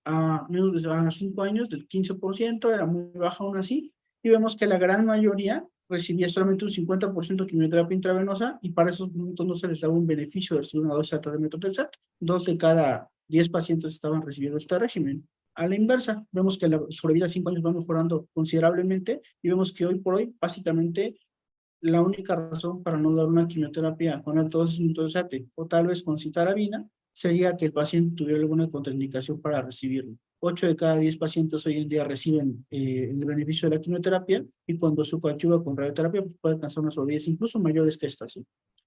a menos de 5 años del 15%, era muy baja aún así, y vemos que la gran mayoría recibía solamente un 50% de quimioterapia intravenosa, y para esos momentos no se les daba un beneficio de recibir una dosis alta de metotrexato. 2 de cada 10 pacientes estaban recibiendo este régimen. A la inversa, vemos que la sobrevida a 5 años va mejorando considerablemente, y vemos que hoy por hoy, básicamente, la única razón para no dar una quimioterapia con alta dosis de metotrexato o tal vez con citarabina sería que el paciente tuviera alguna contraindicación para recibirlo. 8 de cada 10 pacientes hoy en día reciben el beneficio de la quimioterapia, y cuando se coadyuva con radioterapia pues puede alcanzar unas sobrevidas incluso mayores que estas. ¿Sí?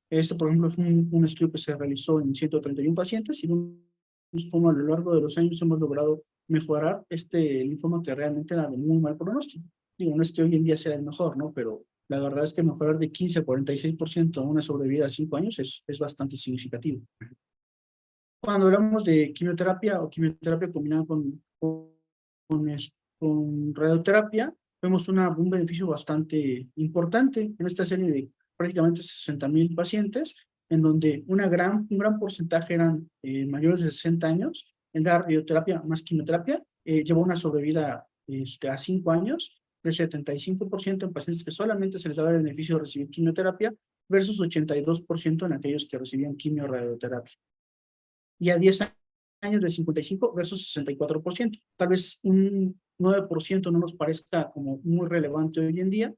Este, por ejemplo, fue un estudio que se realizó en 131 pacientes, y vemos cómo a lo largo de los años hemos logrado mejorar este linfoma que realmente era de muy mal pronóstico. Digo, no es que hoy en día sea el mejor, ¿no? Pero la verdad es que mejorar de 15 a 46% a una sobrevida a 5 años es bastante significativo. Cuando hablamos de quimioterapia o quimioterapia combinada con radioterapia, vemos un beneficio bastante importante en esta serie de prácticamente 60,000 pacientes, en donde un gran porcentaje eran mayores de 60 años. El dar radioterapia más quimioterapia llevó una sobrevida a 5 años del 75% en pacientes que solamente se les daba el beneficio de recibir quimioterapia versus 82% en aquellos que recibían quimio-radioterapia. Y a 10 años de 55 versus 64%. Tal vez un 9% no nos parezca como muy relevante hoy en día,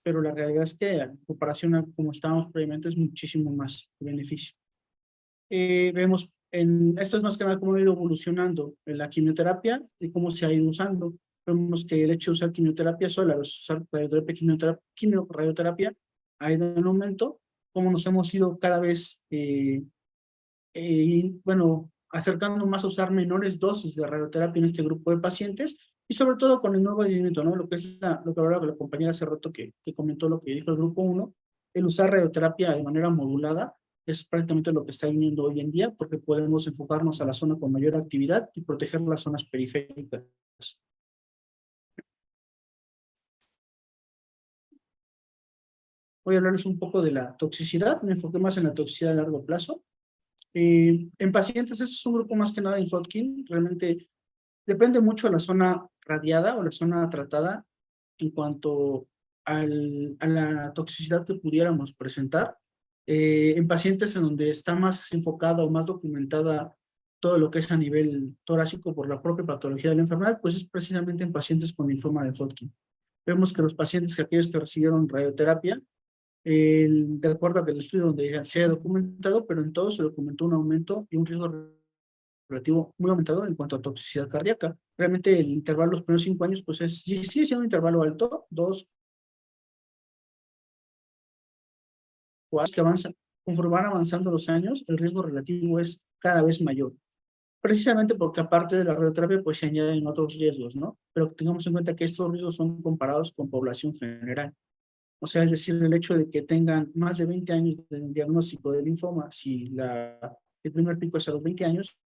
pero la realidad es que en comparación a como estábamos previamente es muchísimo más beneficio. Vemos, esto es más que nada cómo ha ido evolucionando en la quimioterapia y cómo se ha ido usando. Vemos que el hecho de usar quimioterapia sola versus usar radioterapia ha ido en aumento, cómo nos hemos ido cada vez acercando más a usar menores dosis de radioterapia en este grupo de pacientes, y sobre todo con el nuevo aislamiento, ¿no? Lo que hablaba la compañera hace rato que comentó lo que dijo el grupo 1, el usar radioterapia de manera modulada es prácticamente lo que está viniendo hoy en día, porque podemos enfocarnos a la zona con mayor actividad y proteger las zonas periféricas. Voy a hablarles un poco de la toxicidad, me enfoqué más en la toxicidad a largo plazo. En pacientes, este es un grupo más que nada en Hodgkin, realmente depende mucho de la zona radiada o la zona tratada en cuanto a la toxicidad que pudiéramos presentar. En pacientes en donde está más enfocada o más documentada todo lo que es a nivel torácico por la propia patología de la enfermedad, pues es precisamente en pacientes con linfoma de Hodgkin. Vemos que los pacientes, aquellos que recibieron radioterapia, de acuerdo al estudio donde se ha documentado, pero en todo se documentó un aumento y un riesgo relativo muy aumentado en cuanto a toxicidad cardíaca. Realmente el intervalo de los primeros 5 años pues sigue siendo un intervalo alto, 2, 4 que avanzan. Conforme van avanzando los años, el riesgo relativo es cada vez mayor. Precisamente porque aparte de la radioterapia pues se añaden otros riesgos, ¿no? Pero tengamos en cuenta que estos riesgos son comparados con población general. O sea, es decir, el hecho de que tengan más de 20 años de diagnóstico de linfoma, si el primer pico es a los 20 años,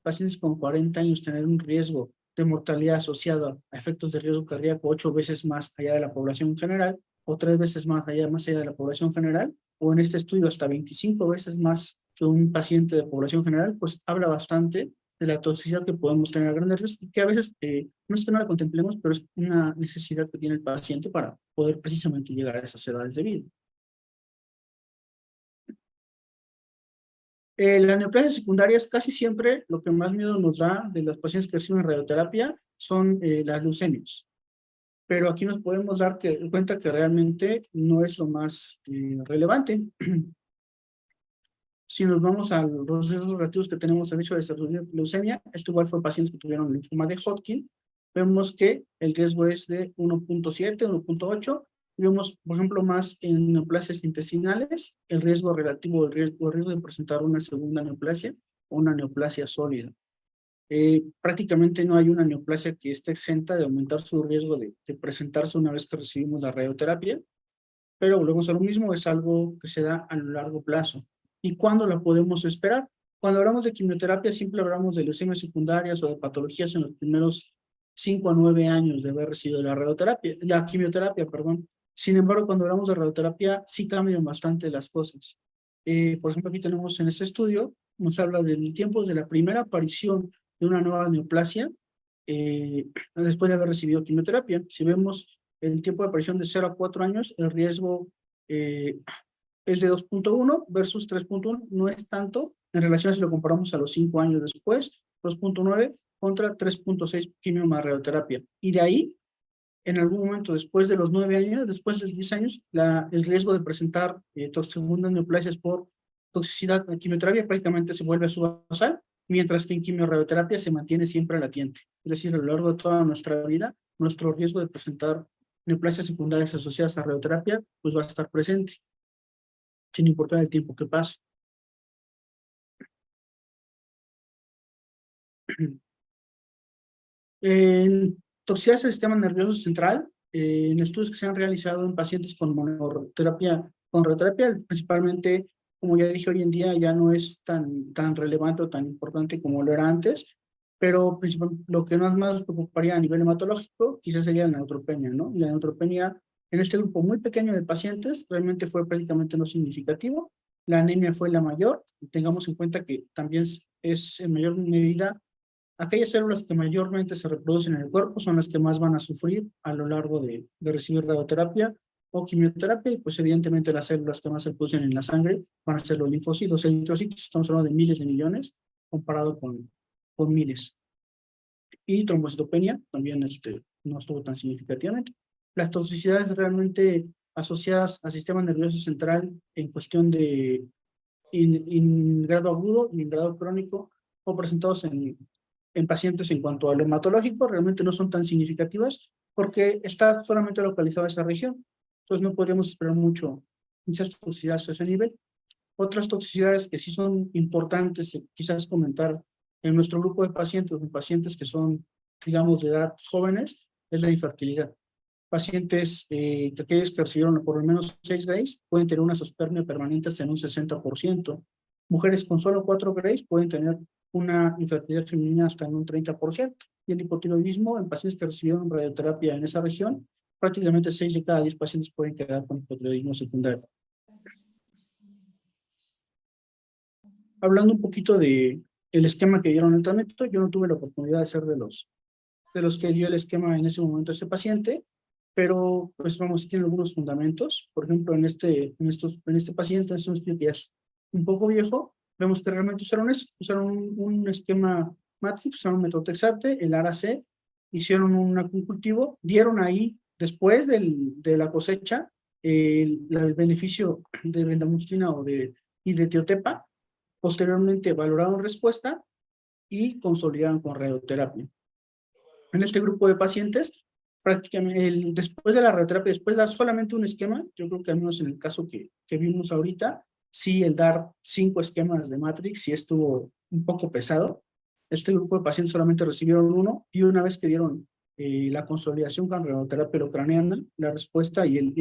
pacientes con 40 años tener un riesgo de mortalidad asociado a efectos de riesgo cardíaco 8 veces más allá de la población general, o 3 veces más allá de la población general, o en este estudio hasta 25 veces más que un paciente de población general, pues habla bastante de la toxicidad que podemos tener a grandes riesgos, y que a veces no es que no la contemplemos, pero es una necesidad que tiene el paciente para poder precisamente llegar a esas edades de vida. Las neoplasias secundarias, casi siempre lo que más miedo nos da de los pacientes que reciben radioterapia son las leucemias. Pero aquí nos podemos dar cuenta que realmente no es lo más relevante. Si nos vamos a los riesgos relativos que tenemos al hecho de desarrollar leucemia, esto igual fue pacientes que tuvieron linfoma de Hodgkin, vemos que el riesgo es de 1.7, 1.8, y vemos, por ejemplo, más en neoplasias intestinales, el riesgo relativo, el riesgo de presentar una segunda neoplasia o una neoplasia sólida. Prácticamente no hay una neoplasia que esté exenta de aumentar su riesgo de presentarse una vez que recibimos la radioterapia, pero volvemos a lo mismo, es algo que se da a largo plazo. ¿Y cuándo la podemos esperar? Cuando hablamos de quimioterapia, siempre hablamos de leucemias secundarias o de patologías en los primeros 5 a 9 años de haber recibido la quimioterapia, perdón. Sin embargo, cuando hablamos de radioterapia, sí cambian bastante las cosas. Por ejemplo, aquí tenemos en este estudio, nos habla del tiempo de la primera aparición de una nueva neoplasia después de haber recibido quimioterapia. Si vemos el tiempo de aparición de 0 a 4 años, el riesgo es de 2.1 versus 3.1, no es tanto en relación a si lo comparamos a los 5 años después, 2.9 contra 3.6 quimio más radioterapia. Y de ahí, en algún momento después de los 9 años, después de los 10 años, el riesgo de presentar segundas neoplasias por toxicidad en quimioterapia prácticamente se vuelve subasal, mientras que en quimiorradioterapia se mantiene siempre latente. Es decir, a lo largo de toda nuestra vida, nuestro riesgo de presentar neoplasias secundarias asociadas a radioterapia pues va a estar presente, sin importar el tiempo que pase. En toxicidad del sistema nervioso central, en estudios que se han realizado en pacientes con monoterapia, con radioterapia, principalmente, como ya dije, hoy en día ya no es tan relevante o tan importante como lo era antes, pero lo que más nos preocuparía a nivel hematológico quizás sería la neutropenia, ¿no? Y la neutropenia en este grupo muy pequeño de pacientes realmente fue prácticamente no significativo. La anemia fue la mayor. Tengamos en cuenta que también es en mayor medida aquellas células que mayormente se reproducen en el cuerpo son las que más van a sufrir a lo largo de recibir radioterapia o quimioterapia, y pues evidentemente las células que más se producen en la sangre van a ser los linfocitos, eritrocitos, estamos hablando de miles de millones comparado con miles. Y trombocitopenia también no estuvo tan significativamente. Las toxicidades realmente asociadas al sistema nervioso central en cuestión de en grado agudo y en grado crónico o presentados en pacientes en cuanto a lo hematológico realmente no son tan significativas porque está solamente localizada esa región. Entonces no podríamos esperar muchas toxicidades a ese nivel. Otras toxicidades que sí son importantes quizás comentar en nuestro grupo de pacientes que son, digamos, de edad jóvenes, es la infertilidad. Pacientes aquellos que recibieron por lo menos 6 Grays pueden tener una azoospermia permanente hasta en un 60%. Mujeres con solo 4 Grays pueden tener una infertilidad femenina hasta en un 30%. Y el hipotiroidismo en pacientes que recibieron radioterapia en esa región, prácticamente 6 de cada 10 pacientes pueden quedar con hipotiroidismo secundario. Hablando un poquito de el esquema que dieron el tratamiento, yo no tuve la oportunidad de ser de los que dio el esquema en ese momento a ese paciente, pero pues vamos, tiene algunos fundamentos. Por ejemplo, en este paciente, es un estudio que ya es un poco viejo, vemos que realmente usaron un esquema Matrix, usaron metotrexate, el ARA-C, hicieron un cultivo, dieron ahí, después de la cosecha, el beneficio de bendamucina y de tiotepa. Posteriormente valoraron respuesta y consolidaron con radioterapia. En este grupo de pacientes, prácticamente después de la radioterapia, después de dar solamente un esquema, yo creo que al menos en el caso que vimos ahorita, sí el dar 5 esquemas de Matrix sí estuvo un poco pesado. Este grupo de pacientes solamente recibieron 1 y una vez que dieron la consolidación con radioterapia locraniana, la respuesta y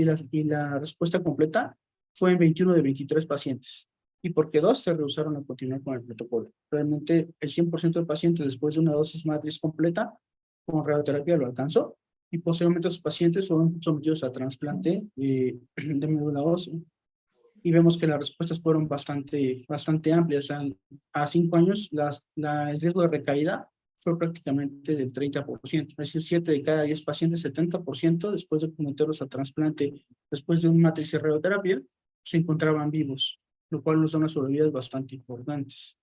la respuesta completa fue en 21 de 23 pacientes. Y porque 2 se rehusaron a continuar con el protocolo. Realmente el 100% de pacientes después de una dosis Matrix completa con radioterapia lo alcanzó y posteriormente los pacientes fueron sometidos a trasplante de médula ósea. y vemos que las respuestas fueron bastante amplias. O sea, a 5 años el riesgo de recaída fue prácticamente del 30%, es decir, 7 de cada 10 pacientes, 70% después de someterlos a trasplante, después de un matriz de radioterapia, se encontraban vivos, lo cual nos da unas sobrevidas bastante importantes.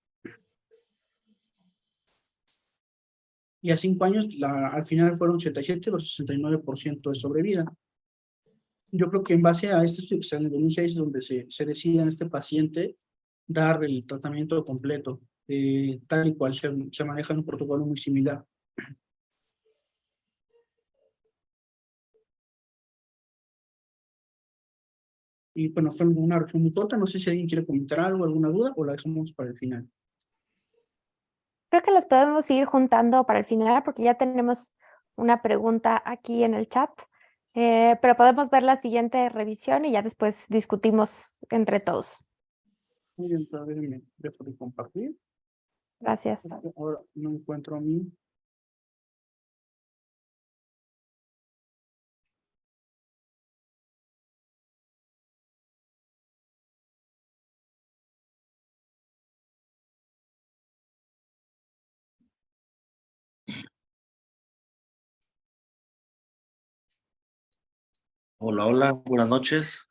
Y a 5 años, al final fueron 87 versus 69% de sobrevida. Yo creo que en base a este estudio que está en el 2006 es donde se decide en este paciente dar el tratamiento completo, tal y cual se maneja en un protocolo muy similar. Y bueno, fue una reacción muy corta. No sé si alguien quiere comentar algo, alguna duda, o la dejamos para el final. Creo que las podemos ir juntando para el final porque ya tenemos una pregunta aquí en el chat, pero podemos ver la siguiente revisión y ya después discutimos entre todos. Muy bien, déjenme dejo de compartir. Gracias. Ahora no encuentro a mí. Hola, hola, buenas noches.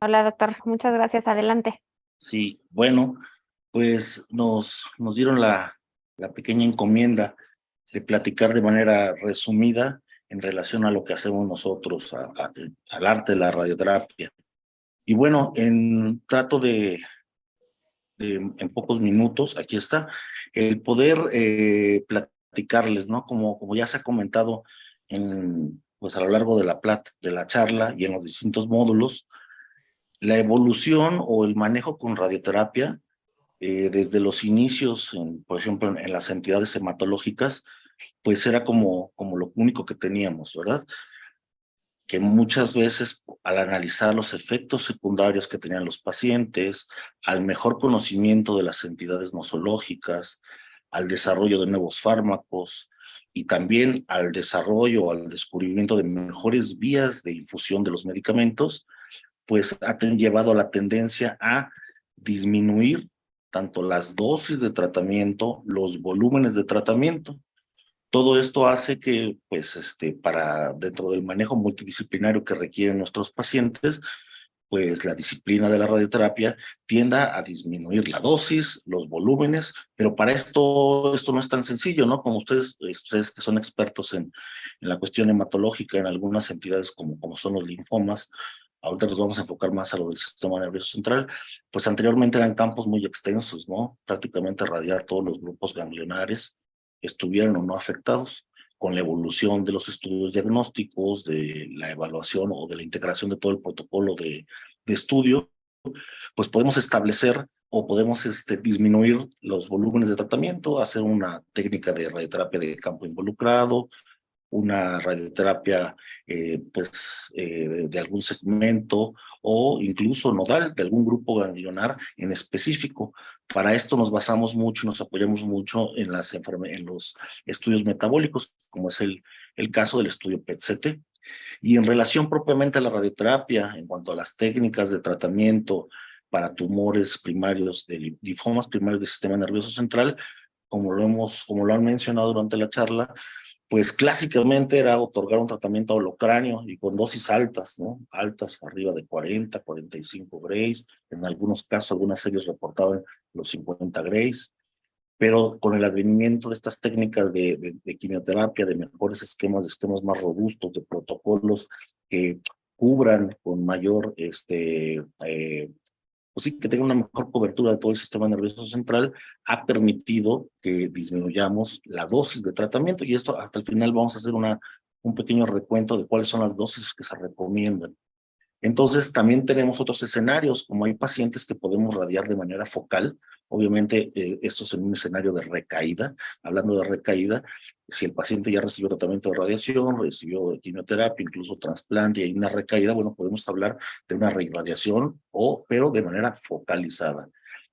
Hola, doctor. Muchas gracias. Adelante. Sí, bueno, pues nos dieron la pequeña encomienda de platicar de manera resumida en relación a lo que hacemos nosotros, al arte de la radioterapia. Y bueno, trato de en pocos minutos, aquí está, el poder platicarles, ¿no? Como ya se ha comentado pues a lo largo de la charla y en los distintos módulos, la evolución o el manejo con radioterapia, desde los inicios, por ejemplo, en las entidades hematológicas, pues era como lo único que teníamos, ¿verdad? Que muchas veces al analizar los efectos secundarios que tenían los pacientes, al mejor conocimiento de las entidades nosológicas, al desarrollo de nuevos fármacos y también al desarrollo, al descubrimiento de mejores vías de infusión de los medicamentos, pues han llevado a la tendencia a disminuir tanto las dosis de tratamiento, los volúmenes de tratamiento. Todo esto hace que, pues, dentro del manejo multidisciplinario que requieren nuestros pacientes, pues la disciplina de la radioterapia tienda a disminuir la dosis, los volúmenes, pero para esto no es tan sencillo, ¿no? Como ustedes que son expertos en la cuestión hematológica, en algunas entidades como son los linfomas, ahorita nos vamos a enfocar más a lo del sistema nervioso central, pues anteriormente eran campos muy extensos, ¿no? Prácticamente radiar todos los grupos ganglionares, estuvieran o no afectados. Con la evolución de los estudios diagnósticos, de la evaluación o de la integración de todo el protocolo de estudio, pues podemos establecer o podemos disminuir los volúmenes de tratamiento, hacer una técnica de radioterapia de campo involucrado, una radioterapia de algún segmento o incluso nodal de algún grupo ganglionar en específico. Para esto nos basamos mucho y nos apoyamos mucho en los estudios metabólicos, como es el caso del estudio PET-CT. Y en relación propiamente a la radioterapia, en cuanto a las técnicas de tratamiento para tumores primarios, de linfomas primarios del sistema nervioso central, como lo han mencionado durante la charla, pues clásicamente era otorgar un tratamiento holocráneo y con dosis altas, ¿no? Altas, arriba de 40, 45 grays, en algunos casos, algunas series reportaban los 50 grays, pero con el advenimiento de estas técnicas de quimioterapia, de mejores esquemas más robustos, de protocolos que cubran con mayor pues sí, que tenga una mejor cobertura de todo el sistema nervioso central, ha permitido que disminuyamos la dosis de tratamiento, y esto hasta el final vamos a hacer un pequeño recuento de cuáles son las dosis que se recomiendan. Entonces, también tenemos otros escenarios, como hay pacientes que podemos radiar de manera focal. Obviamente, esto es en un escenario de recaída. Hablando de recaída, si el paciente ya recibió tratamiento de radiación, recibió quimioterapia, incluso trasplante, y hay una recaída, bueno, podemos hablar de una reirradiación, pero de manera focalizada.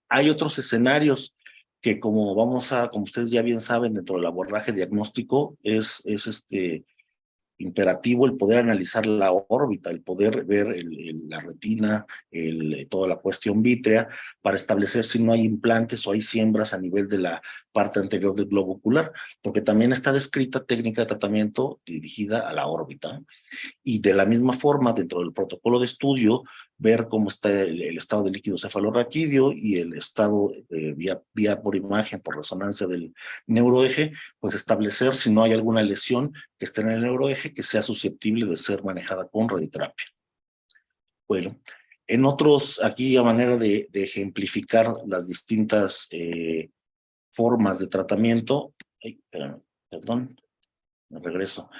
Hay otros escenarios que, como ustedes ya bien saben, dentro del abordaje diagnóstico, es imperativo el poder analizar la órbita, el poder ver la retina, toda la cuestión vítrea, para establecer si no hay implantes o hay siembras a nivel de la parte anterior del globo ocular, porque también está descrita técnica de tratamiento dirigida a la órbita. Y de la misma forma, dentro del protocolo de estudio, ver cómo está el estado del líquido cefalorraquídeo y el estado vía por imagen, por resonancia del neuroeje, pues establecer si no hay alguna lesión que esté en el neuroeje que sea susceptible de ser manejada con radioterapia. Bueno, en otros, aquí a manera de ejemplificar las distintas formas de tratamiento, perdón, me regreso.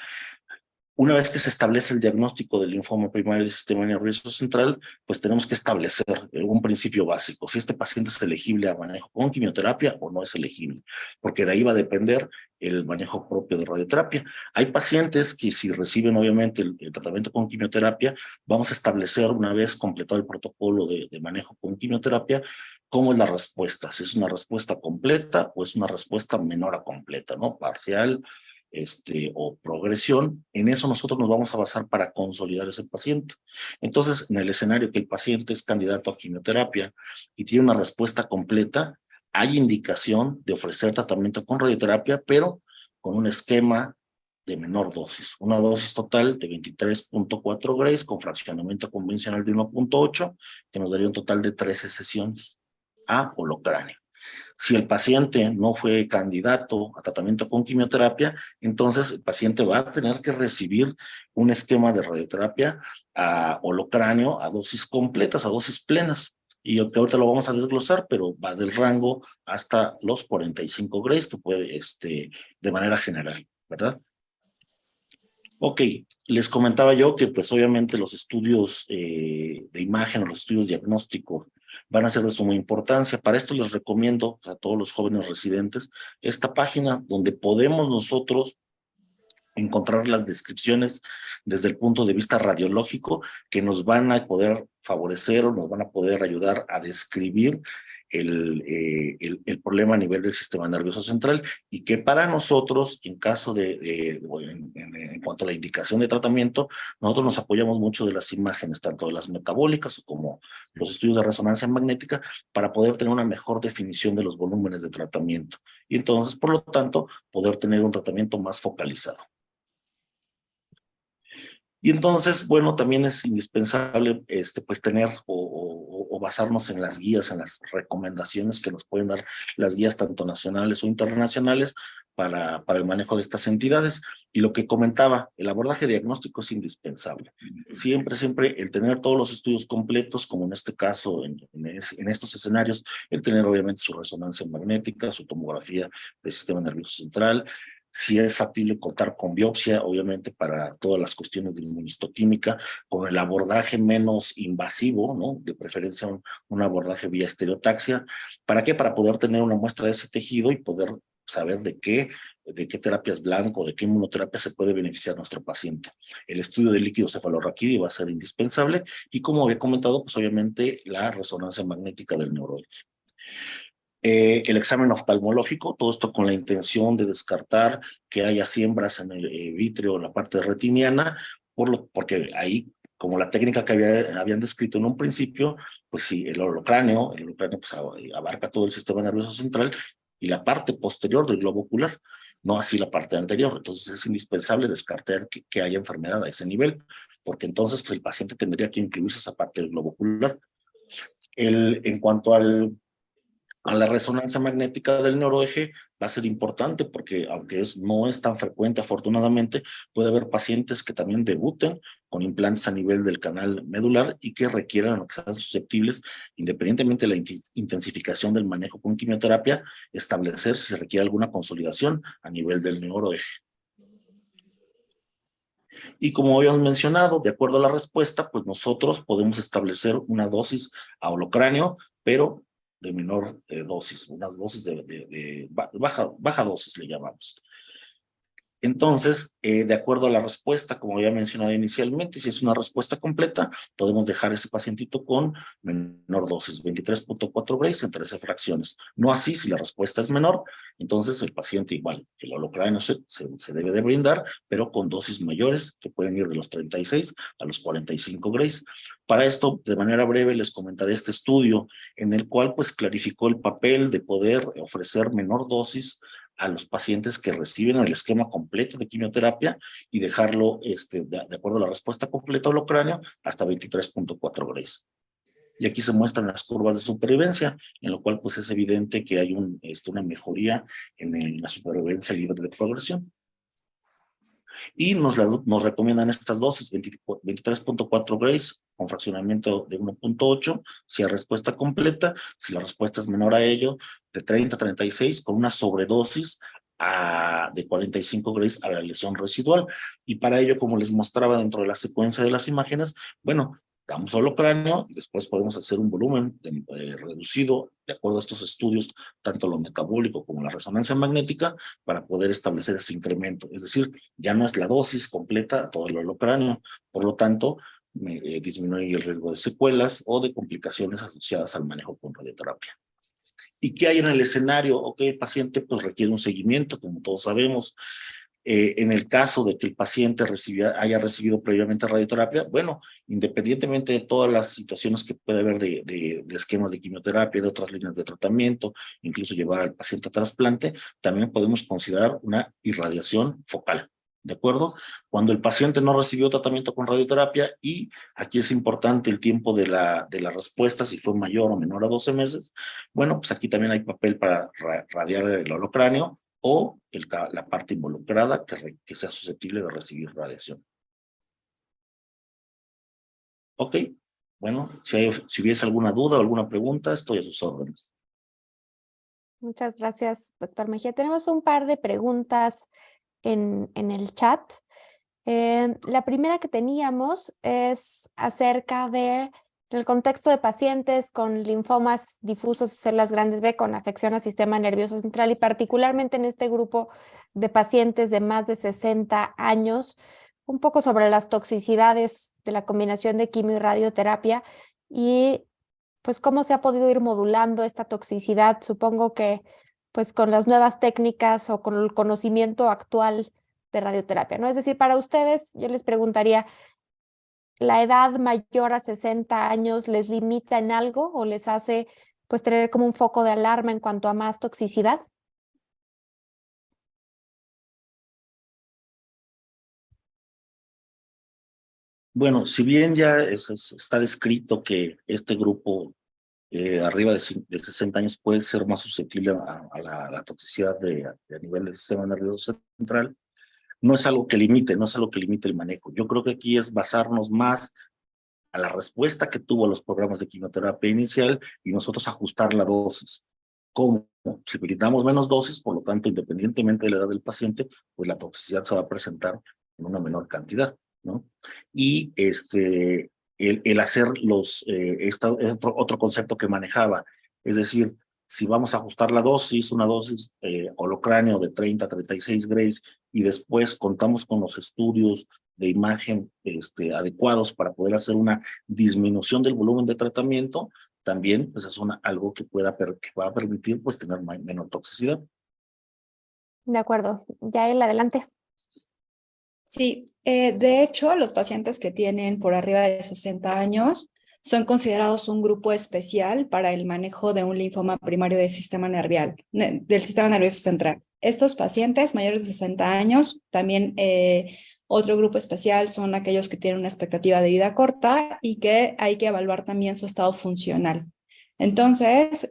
Una vez que se establece el diagnóstico del linfoma primario del sistema nervioso central, pues tenemos que establecer un principio básico, si este paciente es elegible a manejo con quimioterapia o no es elegible, porque de ahí va a depender el manejo propio de radioterapia. Hay pacientes que si reciben obviamente el tratamiento con quimioterapia, vamos a establecer una vez completado el protocolo de manejo con quimioterapia, cómo es la respuesta, si es una respuesta completa o es una respuesta menor a completa, ¿no? Parcial, o progresión. En eso nosotros nos vamos a basar para consolidar ese paciente. Entonces, en el escenario que el paciente es candidato a quimioterapia y tiene una respuesta completa, hay indicación de ofrecer tratamiento con radioterapia, pero con un esquema de menor dosis. Una dosis total de 23.4 grays con fraccionamiento convencional de 1.8, que nos daría un total de 13 sesiones a holocráneo. Si el paciente no fue candidato a tratamiento con quimioterapia, entonces el paciente va a tener que recibir un esquema de radioterapia a holocráneo a dosis completas, a dosis plenas. Y que ahorita lo vamos a desglosar, pero va del rango hasta los 45 grays, que puede, de manera general, ¿verdad? Ok, les comentaba yo que pues obviamente los estudios de imagen o los estudios diagnósticos van a ser de suma importancia. Para esto les recomiendo a todos los jóvenes residentes esta página donde podemos nosotros encontrar las descripciones desde el punto de vista radiológico que nos van a poder favorecer o nos van a poder ayudar a describir el problema a nivel del sistema nervioso central y que para nosotros, en caso en cuanto a la indicación de tratamiento, nosotros nos apoyamos mucho de las imágenes, tanto de las metabólicas como los estudios de resonancia magnética, para poder tener una mejor definición de los volúmenes de tratamiento y entonces, por lo tanto, poder tener un tratamiento más focalizado. Y entonces, bueno, también es indispensable pues tener o basarnos en las guías, en las recomendaciones que nos pueden dar las guías tanto nacionales o internacionales para el manejo de estas entidades. Y lo que comentaba, el abordaje diagnóstico es indispensable. Siempre el tener todos los estudios completos, como en este caso, en estos escenarios, el tener obviamente su resonancia magnética, su tomografía del sistema nervioso central, si es factible contar con biopsia, obviamente para todas las cuestiones de inmunistoquímica, con el abordaje menos invasivo, ¿no? De preferencia un abordaje vía estereotaxia. ¿Para qué? Para poder tener una muestra de ese tejido y poder saber de qué terapia es blanco, de qué inmunoterapia se puede beneficiar nuestro paciente. El estudio del líquido cefalorraquídeo va a ser indispensable y, como había comentado, pues obviamente la resonancia magnética del neuroeje. El examen oftalmológico, todo esto con la intención de descartar que haya siembras en el vítreo, en la parte retiniana, porque ahí, como la técnica que habían descrito en un principio, pues sí, el holocráneo pues, abarca todo el sistema nervioso central y la parte posterior del globo ocular, no así la parte anterior. Entonces es indispensable descartar que haya enfermedad a ese nivel, porque entonces pues, el paciente tendría que incluirse esa parte del globo ocular. En cuanto a la resonancia magnética del neuroeje, va a ser importante porque aunque no es tan frecuente afortunadamente, puede haber pacientes que también debuten con implantes a nivel del canal medular y que requieran o que sean susceptibles, independientemente de la intensificación del manejo con quimioterapia, establecer si se requiere alguna consolidación a nivel del neuroeje. Y como habíamos mencionado, de acuerdo a la respuesta, pues nosotros podemos establecer una dosis a holocráneo, pero de menor dosis, unas dosis de baja dosis le llamamos. Entonces, de acuerdo a la respuesta, como ya mencionado inicialmente, si es una respuesta completa, podemos dejar a ese pacientito con menor dosis, 23.4 grays en 13 fracciones. No así, si la respuesta es menor, entonces el paciente igual, el holocráneo se debe de brindar, pero con dosis mayores, que pueden ir de los 36 a los 45 grays. Para esto, de manera breve, les comentaré este estudio en el cual pues clarificó el papel de poder ofrecer menor dosis a los pacientes que reciben el esquema completo de quimioterapia y dejarlo de acuerdo a la respuesta completa holocráneo hasta 23.4 grays. Y aquí se muestran las curvas de supervivencia, en lo cual pues es evidente que hay una mejoría en la supervivencia libre de progresión. Y nos recomiendan estas dosis, 23.4 grays con fraccionamiento de 1.8, si hay respuesta completa, si la respuesta es menor a ello, de 30 a 36, con una sobredosis de 45 grays a la lesión residual. Y para ello, como les mostraba dentro de la secuencia de las imágenes, bueno, damos holocráneo, después podemos hacer un volumen reducido, de acuerdo a estos estudios, tanto lo metabólico como la resonancia magnética, para poder establecer ese incremento. Es decir, ya no es la dosis completa todo el holocráneo, por lo tanto, disminuye el riesgo de secuelas o de complicaciones asociadas al manejo con radioterapia. ¿Y qué hay en el escenario? Ok, el paciente pues requiere un seguimiento, como todos sabemos. En el caso de que el paciente haya recibido previamente radioterapia, bueno, independientemente de todas las situaciones que puede haber de esquemas de quimioterapia, de otras líneas de tratamiento, incluso llevar al paciente a trasplante, también podemos considerar una irradiación focal. ¿De acuerdo? Cuando el paciente no recibió tratamiento con radioterapia, y aquí es importante el tiempo de la respuesta, si fue mayor o menor a 12 meses, bueno, pues aquí también hay papel para radiar el holocráneo o la parte involucrada que sea susceptible de recibir radiación. Ok, bueno, si hubiese alguna duda o alguna pregunta, estoy a sus órdenes. Muchas gracias, doctor Mejía. Tenemos un par de preguntas en el chat. La primera que teníamos es acerca del contexto de pacientes con linfomas difusos y células grandes B con afección al sistema nervioso central, y particularmente en este grupo de pacientes de más de 60 años, un poco sobre las toxicidades de la combinación de quimio y radioterapia y pues cómo se ha podido ir modulando esta toxicidad. Supongo que pues con las nuevas técnicas o con el conocimiento actual de radioterapia, ¿no? Es decir, para ustedes, yo les preguntaría, ¿la edad mayor a 60 años les limita en algo o les hace pues tener como un foco de alarma en cuanto a más toxicidad? Bueno, si bien ya está descrito que este grupo arriba de 60 años puede ser más susceptible a la toxicidad a nivel del sistema nervioso central, no es algo que limite el manejo. Yo creo que aquí es basarnos más a la respuesta que tuvo a los programas de quimioterapia inicial y nosotros ajustar la dosis. ¿Cómo? Si brindamos menos dosis, por lo tanto, independientemente de la edad del paciente, pues la toxicidad se va a presentar en una menor cantidad, ¿no? Y el hacer otro concepto que manejaba, es decir, si vamos a ajustar la dosis, una dosis holocráneo de 30 a 36 grays, y después contamos con los estudios de imagen adecuados para poder hacer una disminución del volumen de tratamiento, también pues es algo que va a permitir pues tener menor toxicidad. De acuerdo. Yael, adelante. Sí, de hecho, los pacientes que tienen por arriba de 60 años son considerados un grupo especial para el manejo de un linfoma primario del sistema nervioso central. Estos pacientes mayores de 60 años, también otro grupo especial son aquellos que tienen una expectativa de vida corta y que hay que evaluar también su estado funcional. Entonces,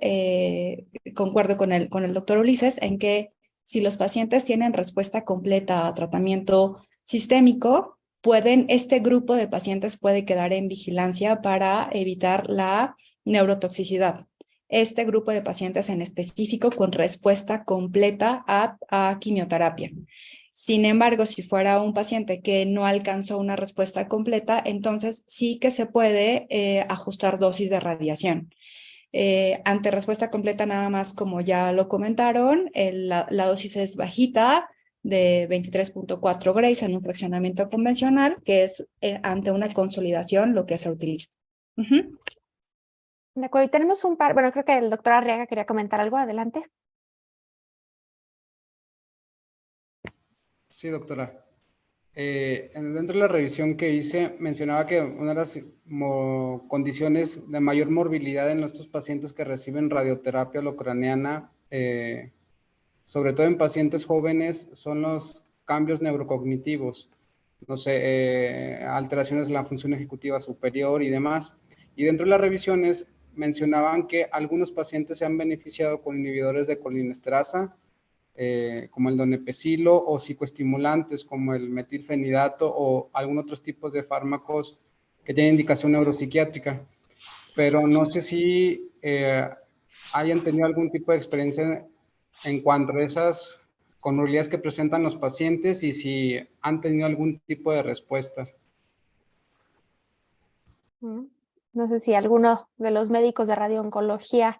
concuerdo con el doctor Ulises en que si los pacientes tienen respuesta completa a tratamiento sistémico, este grupo de pacientes puede quedar en vigilancia para evitar la neurotoxicidad. Este grupo de pacientes en específico con respuesta completa a quimioterapia. Sin embargo, si fuera un paciente que no alcanzó una respuesta completa, entonces sí que se puede ajustar dosis de radiación. Ante respuesta completa nada más, como ya lo comentaron, la dosis es bajita, de 23.4 grays en un fraccionamiento convencional, que es ante una consolidación lo que se utiliza. De acuerdo, y tenemos un par, bueno, creo que el doctor Arriaga quería comentar algo, adelante. Sí, doctora. Dentro de la revisión que hice, mencionaba que una de las condiciones de mayor morbilidad en nuestros pacientes que reciben radioterapia holocraniana, sobre todo en pacientes jóvenes, son los cambios neurocognitivos, no sé, alteraciones de la función ejecutiva superior y demás. Y dentro de las revisiones mencionaban que algunos pacientes se han beneficiado con inhibidores de colinesterasa, como el donepezilo, o psicoestimulantes como el metilfenidato o algún otros tipos de fármacos que tienen indicación neuropsiquiátrica. Pero no sé si hayan tenido algún tipo de experiencia en cuanto a esas conorreas que presentan los pacientes y si han tenido algún tipo de respuesta. No sé si alguno de los médicos de radiooncología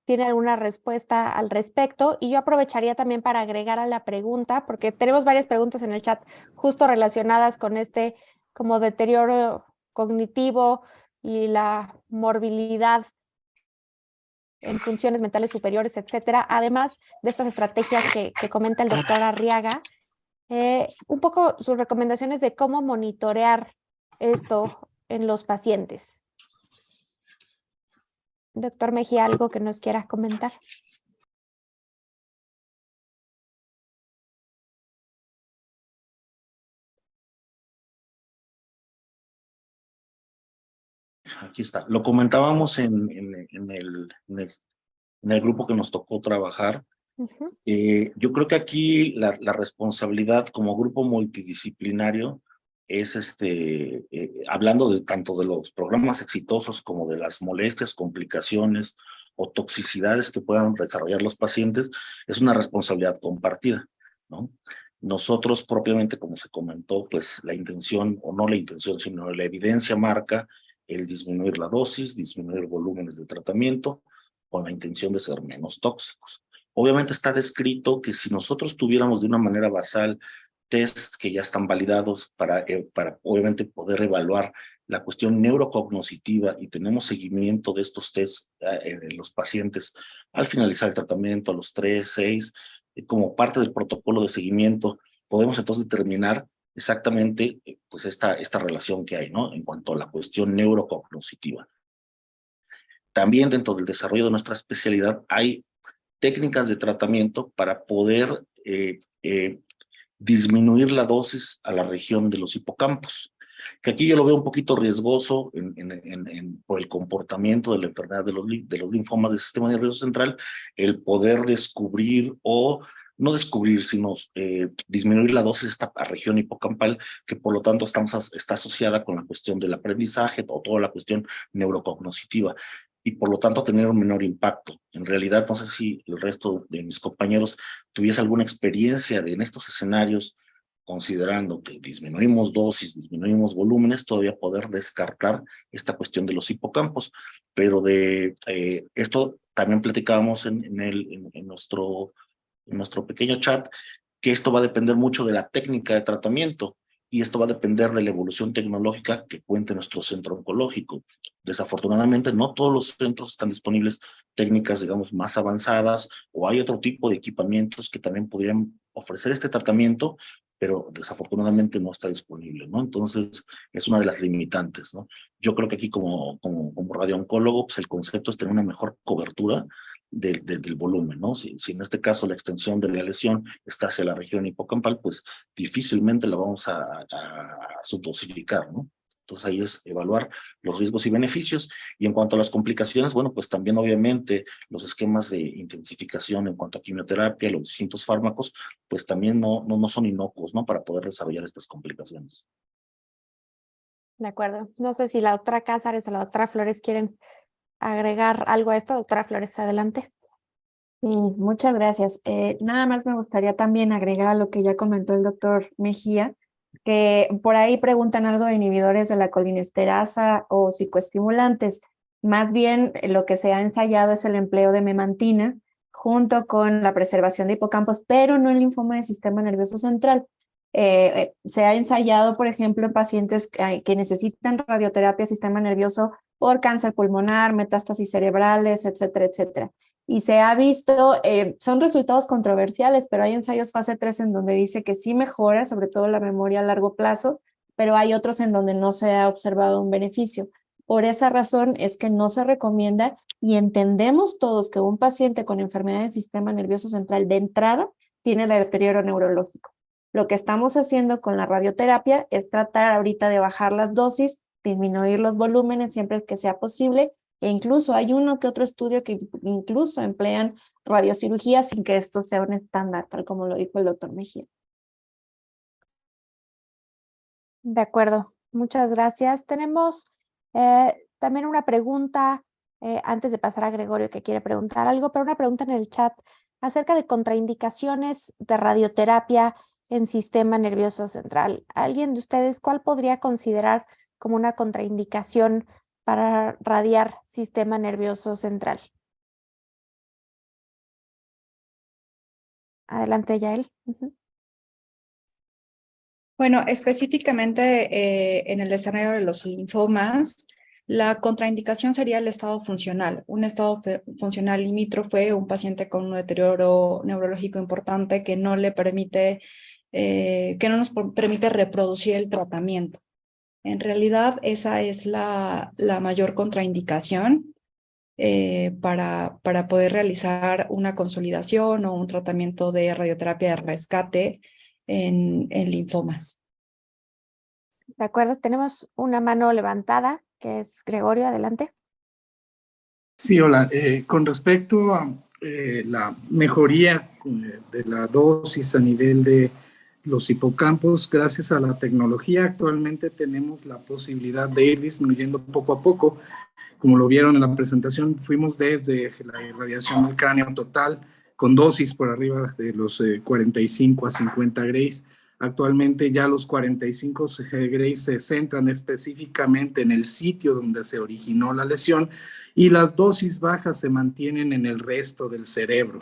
tiene alguna respuesta al respecto, y yo aprovecharía también para agregar a la pregunta, porque tenemos varias preguntas en el chat justo relacionadas con este como deterioro cognitivo y la morbilidad en funciones mentales superiores, etcétera, además de estas estrategias que comenta el doctor Arriaga, un poco sus recomendaciones de cómo monitorear esto en los pacientes. Doctor Mejía, ¿algo que nos quiera comentar? Aquí está. Lo comentábamos en el grupo que nos tocó trabajar. Yo creo que aquí la responsabilidad como grupo multidisciplinario es hablando de tanto de los programas exitosos como de las molestias, complicaciones o toxicidades que puedan desarrollar los pacientes, es una responsabilidad compartida, ¿no? Nosotros propiamente, como se comentó, pues la intención, o no la intención, sino la evidencia marca el disminuir la dosis, disminuir volúmenes de tratamiento, con la intención de ser menos tóxicos. Obviamente está descrito que si nosotros tuviéramos de una manera basal tests que ya están validados para obviamente poder evaluar la cuestión neurocognitiva y tenemos seguimiento de estos tests en los pacientes al finalizar el tratamiento a los 3, 6, como parte del protocolo de seguimiento, podemos entonces determinar exactamente pues esta relación que hay, ¿no? En cuanto a la cuestión neurocognitiva. También dentro del desarrollo de nuestra especialidad hay técnicas de tratamiento para poder disminuir la dosis a la región de los hipocampos, que aquí yo lo veo un poquito riesgoso por el comportamiento de la enfermedad de los linfomas del sistema nervioso central, el poder descubrir o no descubrir, sino disminuir la dosis de esta región hipocampal, que por lo tanto está asociada con la cuestión del aprendizaje o toda la cuestión neurocognitiva, y por lo tanto tener un menor impacto. En realidad, no sé si el resto de mis compañeros tuviese alguna experiencia en estos escenarios, considerando que disminuimos dosis, disminuimos volúmenes, todavía poder descartar esta cuestión de los hipocampos. Pero de esto también platicábamos en nuestro pequeño chat, que esto va a depender mucho de la técnica de tratamiento, y esto va a depender de la evolución tecnológica que cuente nuestro centro oncológico. Desafortunadamente, no todos los centros están disponibles técnicas, digamos, más avanzadas, o hay otro tipo de equipamientos que también podrían ofrecer este tratamiento, pero desafortunadamente no está disponible, ¿no? Entonces, es una de las limitantes, ¿no? Yo creo que aquí como radiooncólogo, pues el concepto es tener una mejor cobertura del volumen, ¿no? Si en este caso la extensión de la lesión está hacia la región hipocampal, pues difícilmente la vamos a subdosificar, ¿no? Entonces ahí es evaluar los riesgos y beneficios. Y en cuanto a las complicaciones, bueno, pues también obviamente los esquemas de intensificación en cuanto a quimioterapia, los distintos fármacos, pues también no son inocuos, ¿no? Para poder desarrollar estas complicaciones. De acuerdo. No sé si la doctora Cázares o la doctora Flores quieren agregar algo a esto. Doctora Flores, adelante. Sí, muchas gracias. Nada más me gustaría también agregar a lo que ya comentó el doctor Mejía, que por ahí preguntan algo de inhibidores de la colinesterasa o psicoestimulantes. Más bien lo que se ha ensayado es el empleo de memantina junto con la preservación de hipocampos, pero no en linfoma del sistema nervioso central. Se ha ensayado, por ejemplo, en pacientes que necesitan radioterapia sistema nervioso por cáncer pulmonar, metástasis cerebrales, etcétera, etcétera. Y se ha visto, son resultados controversiales, pero hay ensayos fase 3 en donde dice que sí mejora, sobre todo la memoria a largo plazo, pero hay otros en donde no se ha observado un beneficio. Por esa razón es que no se recomienda y entendemos todos que un paciente con enfermedad del sistema nervioso central de entrada tiene deterioro neurológico. Lo que estamos haciendo con la radioterapia es tratar ahorita de bajar las dosis, disminuir los volúmenes siempre que sea posible, e incluso hay uno que otro estudio que incluso emplean radiocirugía sin que esto sea un estándar, tal como lo dijo el doctor Mejía. De acuerdo, muchas gracias. Tenemos también una pregunta, antes de pasar a Gregorio que quiere preguntar algo, pero una pregunta en el chat acerca de contraindicaciones de radioterapia en sistema nervioso central. ¿Alguien de ustedes cuál podría considerar como una contraindicación para radiar sistema nervioso central? Adelante, Yael. Bueno, específicamente en el escenario de los linfomas, la contraindicación sería el estado funcional. Un estado funcional limítrofe, un paciente con un deterioro neurológico importante que no le permite, que no nos permite reproducir el tratamiento. En realidad, esa es la mayor contraindicación para poder realizar una consolidación o un tratamiento de radioterapia de rescate en linfomas. De acuerdo, tenemos una mano levantada, que es Gregorio, adelante. Sí, hola. Con respecto a la mejoría de la dosis a nivel de los hipocampos, gracias a la tecnología, actualmente tenemos la posibilidad de ir disminuyendo poco a poco. Como lo vieron en la presentación, fuimos desde la irradiación del cráneo total con dosis por arriba de los 45 a 50 grays. Actualmente ya los 45 grays se centran específicamente en el sitio donde se originó la lesión y las dosis bajas se mantienen en el resto del cerebro,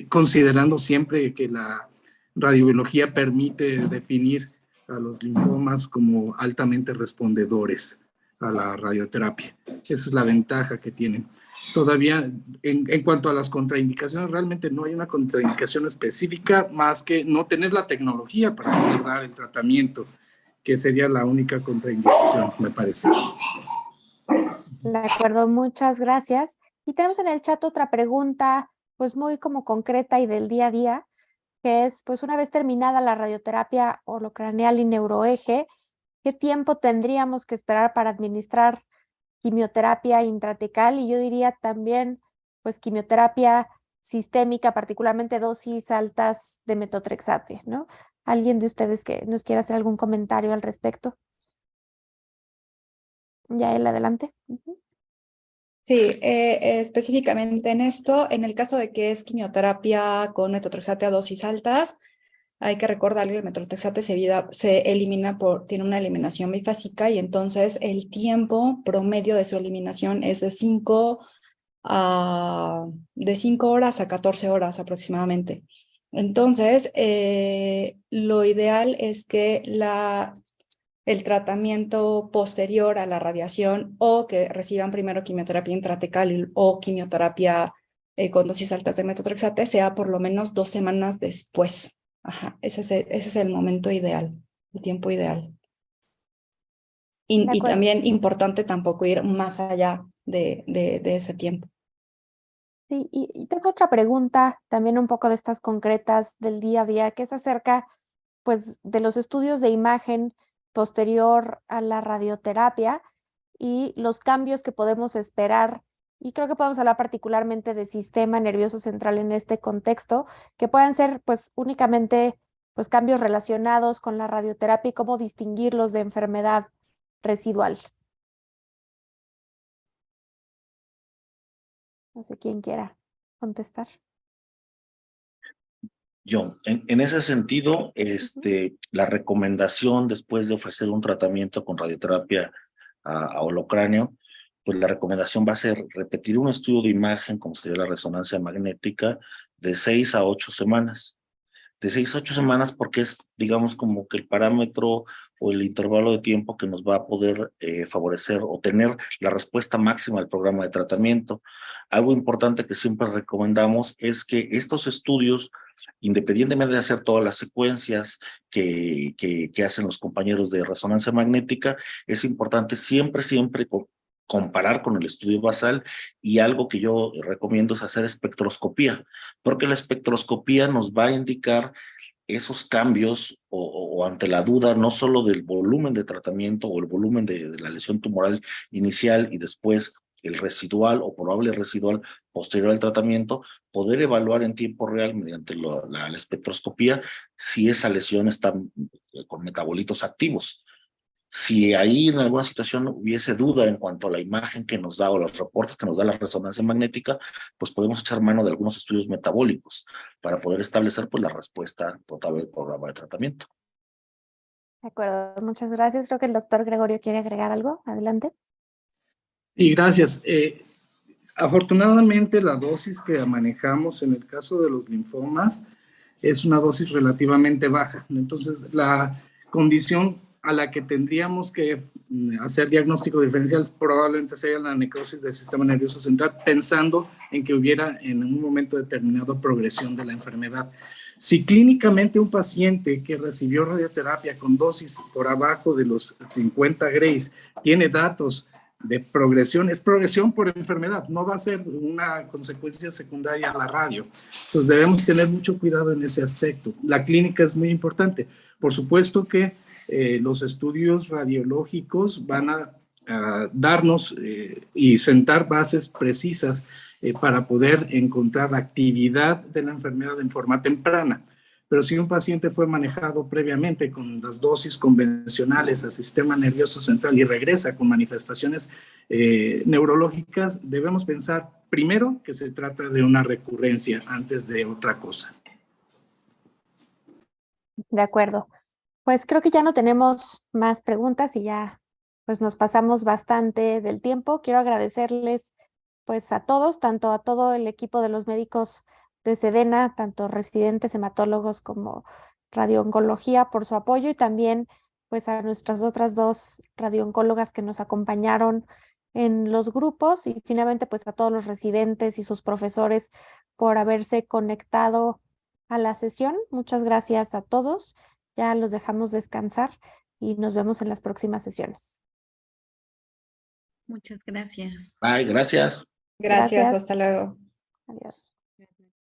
considerando siempre que la radiobiología permite definir a los linfomas como altamente respondedores a la radioterapia. Esa es la ventaja que tienen. Todavía, en cuanto a las contraindicaciones, realmente no hay una contraindicación específica más que no tener la tecnología para poder dar el tratamiento, que sería la única contraindicación, me parece. De acuerdo, muchas gracias. Y tenemos en el chat otra pregunta, pues muy como concreta y del día a día, que es, pues una vez terminada la radioterapia holocraneal y neuroeje, ¿qué tiempo tendríamos que esperar para administrar quimioterapia intratecal? Y yo diría también, pues quimioterapia sistémica, particularmente dosis altas de metotrexate, ¿no? ¿Alguien de ustedes que nos quiera hacer algún comentario al respecto? Yael, adelante. Sí, específicamente en esto, en el caso de que es quimioterapia con metotrexate a dosis altas, hay que recordar que el metotrexate se elimina tiene una eliminación bifásica y entonces el tiempo promedio de su eliminación es de 5 horas a 14 horas aproximadamente. Entonces, lo ideal es que el tratamiento posterior a la radiación o que reciban primero quimioterapia intratecal o quimioterapia con dosis altas de metotrexate sea por lo menos 2 semanas después. Ajá, ese es el momento ideal, el tiempo ideal. Y también importante tampoco ir más allá de ese tiempo. Sí, y tengo otra pregunta, también un poco de estas concretas del día a día, que es acerca, pues, de los estudios de imagen posterior a la radioterapia y los cambios que podemos esperar. Y creo que podemos hablar particularmente de sistema nervioso central en este contexto, que puedan ser, pues, únicamente, pues, cambios relacionados con la radioterapia y cómo distinguirlos de enfermedad residual. No sé quién quiera contestar. Yo, en ese sentido, la recomendación después de ofrecer un tratamiento con radioterapia a holocráneo, pues la recomendación va a ser repetir un estudio de imagen, como sería la resonancia magnética, de 6 a 8 semanas. De 6 a 8 semanas porque es, digamos, como que el parámetro o el intervalo de tiempo que nos va a poder favorecer o tener la respuesta máxima al programa de tratamiento. Algo importante que siempre recomendamos es que estos estudios, independientemente de hacer todas las secuencias que hacen los compañeros de resonancia magnética, es importante siempre comparar con el estudio basal, y algo que yo recomiendo es hacer espectroscopía, porque la espectroscopía nos va a indicar esos cambios o ante la duda no solo del volumen de tratamiento o el volumen de la lesión tumoral inicial y después el residual o probable residual posterior al tratamiento, poder evaluar en tiempo real mediante la espectroscopía si esa lesión está con metabolitos activos. Si ahí en alguna situación hubiese duda en cuanto a la imagen que nos da o los reportes que nos da la resonancia magnética, pues podemos echar mano de algunos estudios metabólicos para poder establecer pues la respuesta total del programa de tratamiento. De acuerdo, muchas gracias. Creo que el doctor Gregorio quiere agregar algo. Adelante. Sí, gracias. Afortunadamente la dosis que manejamos en el caso de los linfomas es una dosis relativamente baja. Entonces la condición a la que tendríamos que hacer diagnóstico diferencial probablemente sería la necrosis del sistema nervioso central, pensando en que hubiera en un momento determinado progresión de la enfermedad. Si clínicamente un paciente que recibió radioterapia con dosis por abajo de los 50 grays tiene datos de progresión, es progresión por enfermedad, no va a ser una consecuencia secundaria a la radio. Entonces debemos tener mucho cuidado en ese aspecto. La clínica es muy importante. Por supuesto que los estudios radiológicos van a darnos y sentar bases precisas para poder encontrar actividad de la enfermedad en forma temprana. Pero si un paciente fue manejado previamente con las dosis convencionales al sistema nervioso central y regresa con manifestaciones neurológicas, debemos pensar primero que se trata de una recurrencia antes de otra cosa. De acuerdo. Pues creo que ya no tenemos más preguntas y ya pues nos pasamos bastante del tiempo. Quiero agradecerles pues a todos, tanto a todo el equipo de los médicos de Sedena, tanto residentes, hematólogos como radiooncología por su apoyo, y también pues a nuestras otras dos radiooncólogas que nos acompañaron en los grupos, y finalmente pues a todos los residentes y sus profesores por haberse conectado a la sesión. Muchas gracias a todos. Ya los dejamos descansar y nos vemos en las próximas sesiones. Muchas gracias. Bye, gracias. Gracias, hasta luego. Adiós.